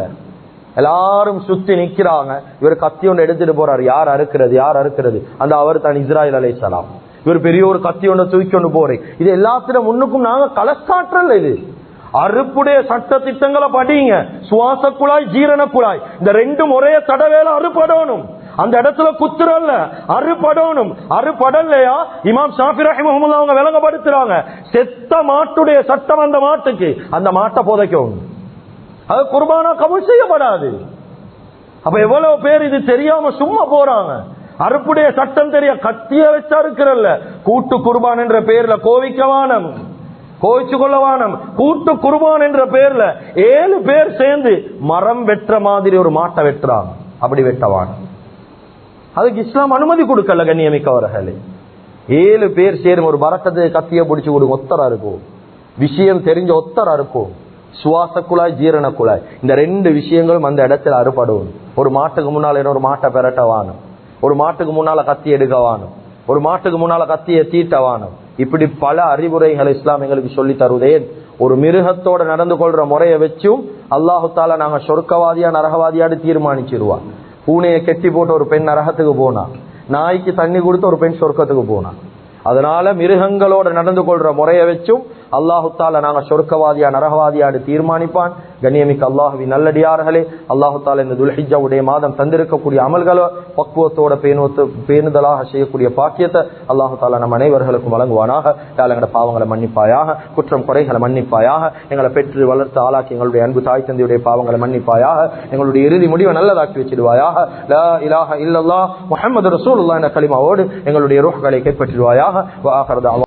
எல்லாரும் சுத்தி நிக்கிறாங்க. இவர் கத்தி ஒன்று எடுத்துட்டு போறாரு. யார் அறுக்கிறது, யார் அறுக்கிறது? அந்த அவர் தான் இஸ்ராயில் அலைஹிஸ்ஸலாம். இவர் பெரிய ஒரு கத்தி ஒன்று தூக்கி கொண்டு போறேன். இது எல்லாத்திலும் முன்னுக்கும் நாங்க கலஸ்காற்றல். இது அறுப்புடைய சட்ட திட்டங்களை படிங்க. சுவாச குழாய், ஜீரண குழாய், இந்த ரெண்டும் ஒரே தடவேல அறுபடணும். அந்த இடத்துல குத்துறல்ல, அறுபடணும். அறுபடலையா இமாம் ஷாஃபி ரஹிமஹுல்லாஹ் அவங்க விளங்கப்படுத்துறாங்க, செத்த மாட்டுடைய சட்டம் அந்த மாட்டுக்கு, அந்த மாட்டை புதைக்கணும். அது குர்பானா கபூல் செய்யப்படாது. அப்ப எவ்வளவு பேர் இது தெரியாம சும்மா போறாங்க. அறுப்புடைய சட்டம் தெரிய கத்திய வச்சா இருக்கிறல்ல. கூட்டு குர்பான் என்ற பேர்ல கோவிக்கவானம், கோவிச்சு கொள்ளவானம். கூட்டு குர்பான் என்ற பேர்ல 7 பேர் சேர்ந்து மரம் வெற்ற மாதிரி ஒரு மாட்டை வெட்டுறாங்க. அப்படி வெட்டவானம். அதுக்கு இஸ்லாம் அனுமதி கொடுக்கல கண்ணியமிக்கவர்களே. 7 பேர் சேரும் ஒரு பரக்கத்தை கத்திய பிடிச்சு கொடுங்க, ஒத்தரா இருக்கும். விஷயம் தெரிஞ்ச ஒத்தரா இருக்கும். சுவாச குழாய், ஜீரண குழாய், இந்த 2 விஷயங்களும் அந்த இடத்துல அறுபடும். ஒரு மாட்டுக்கு முன்னால இன்னொரு மாட்டை பெரட்ட வாணும், ஒரு மாட்டுக்கு முன்னால கத்தி எடுக்க வாணும், ஒரு மாட்டுக்கு முன்னால கத்திய தீட்ட வாணும். இப்படி பல அறிவுரைகள் இஸ்லாம் எங்களுக்கு சொல்லி தருவதேன். ஒரு மிருகத்தோட நடந்து கொள்ற முறையை வச்சும் அல்லாஹு தாலா நாங்க சொர்க்கவாதியா நரகவாதியாடு தீர்மானிச்சிருவான். பூனையை கெட்டி போட்டு ஒரு பெண் நரகத்துக்கு போனா, நாய்க்கு தண்ணி கொடுத்து ஒரு பெண் சொர்க்கத்துக்கு போனா. அதனால மிருகங்களோட நடந்து கொள்ற முறையை வச்சும் அல்லாஹு தாலா நாங்க சொர்க்கவாதியா நரகவாதியாடு தீர்மானிப்பான். கண்ணியமிக்க அல்லாஹுவின் நல்லடியார்களே, அல்லாஹு தாலா இந்த துல்ஹிஜ்ஜாவுடைய மாதம் தந்திருக்கக்கூடிய அமல்களை பக்குவத்தோட பேணுதலாக செய்யக்கூடிய பாக்கியத்தை அல்லாஹு தாலா நம் அனைவர்களுக்கும் வழங்குவானாக. எங்களோட பாவங்களை மன்னிப்பாயாக, குற்றம் குறைகளை மன்னிப்பாயாக, எங்களை பெற்று வளர்த்து ஆளாக்கி எங்களுடைய அன்பு தாய் தந்தையுடைய பாவங்களை மன்னிப்பாயாக, எங்களுடைய இறுதி முடிவை நல்லதாக்கி வச்சிடுவாயாக. லா இலாஹ இல்லல்லாஹ் முஹம்மது ரசூலுல்லாஹ் என்ற கலிமாவோடு எங்களுடைய ரூஹ்களை கைப்பற்றிடுவாயாக.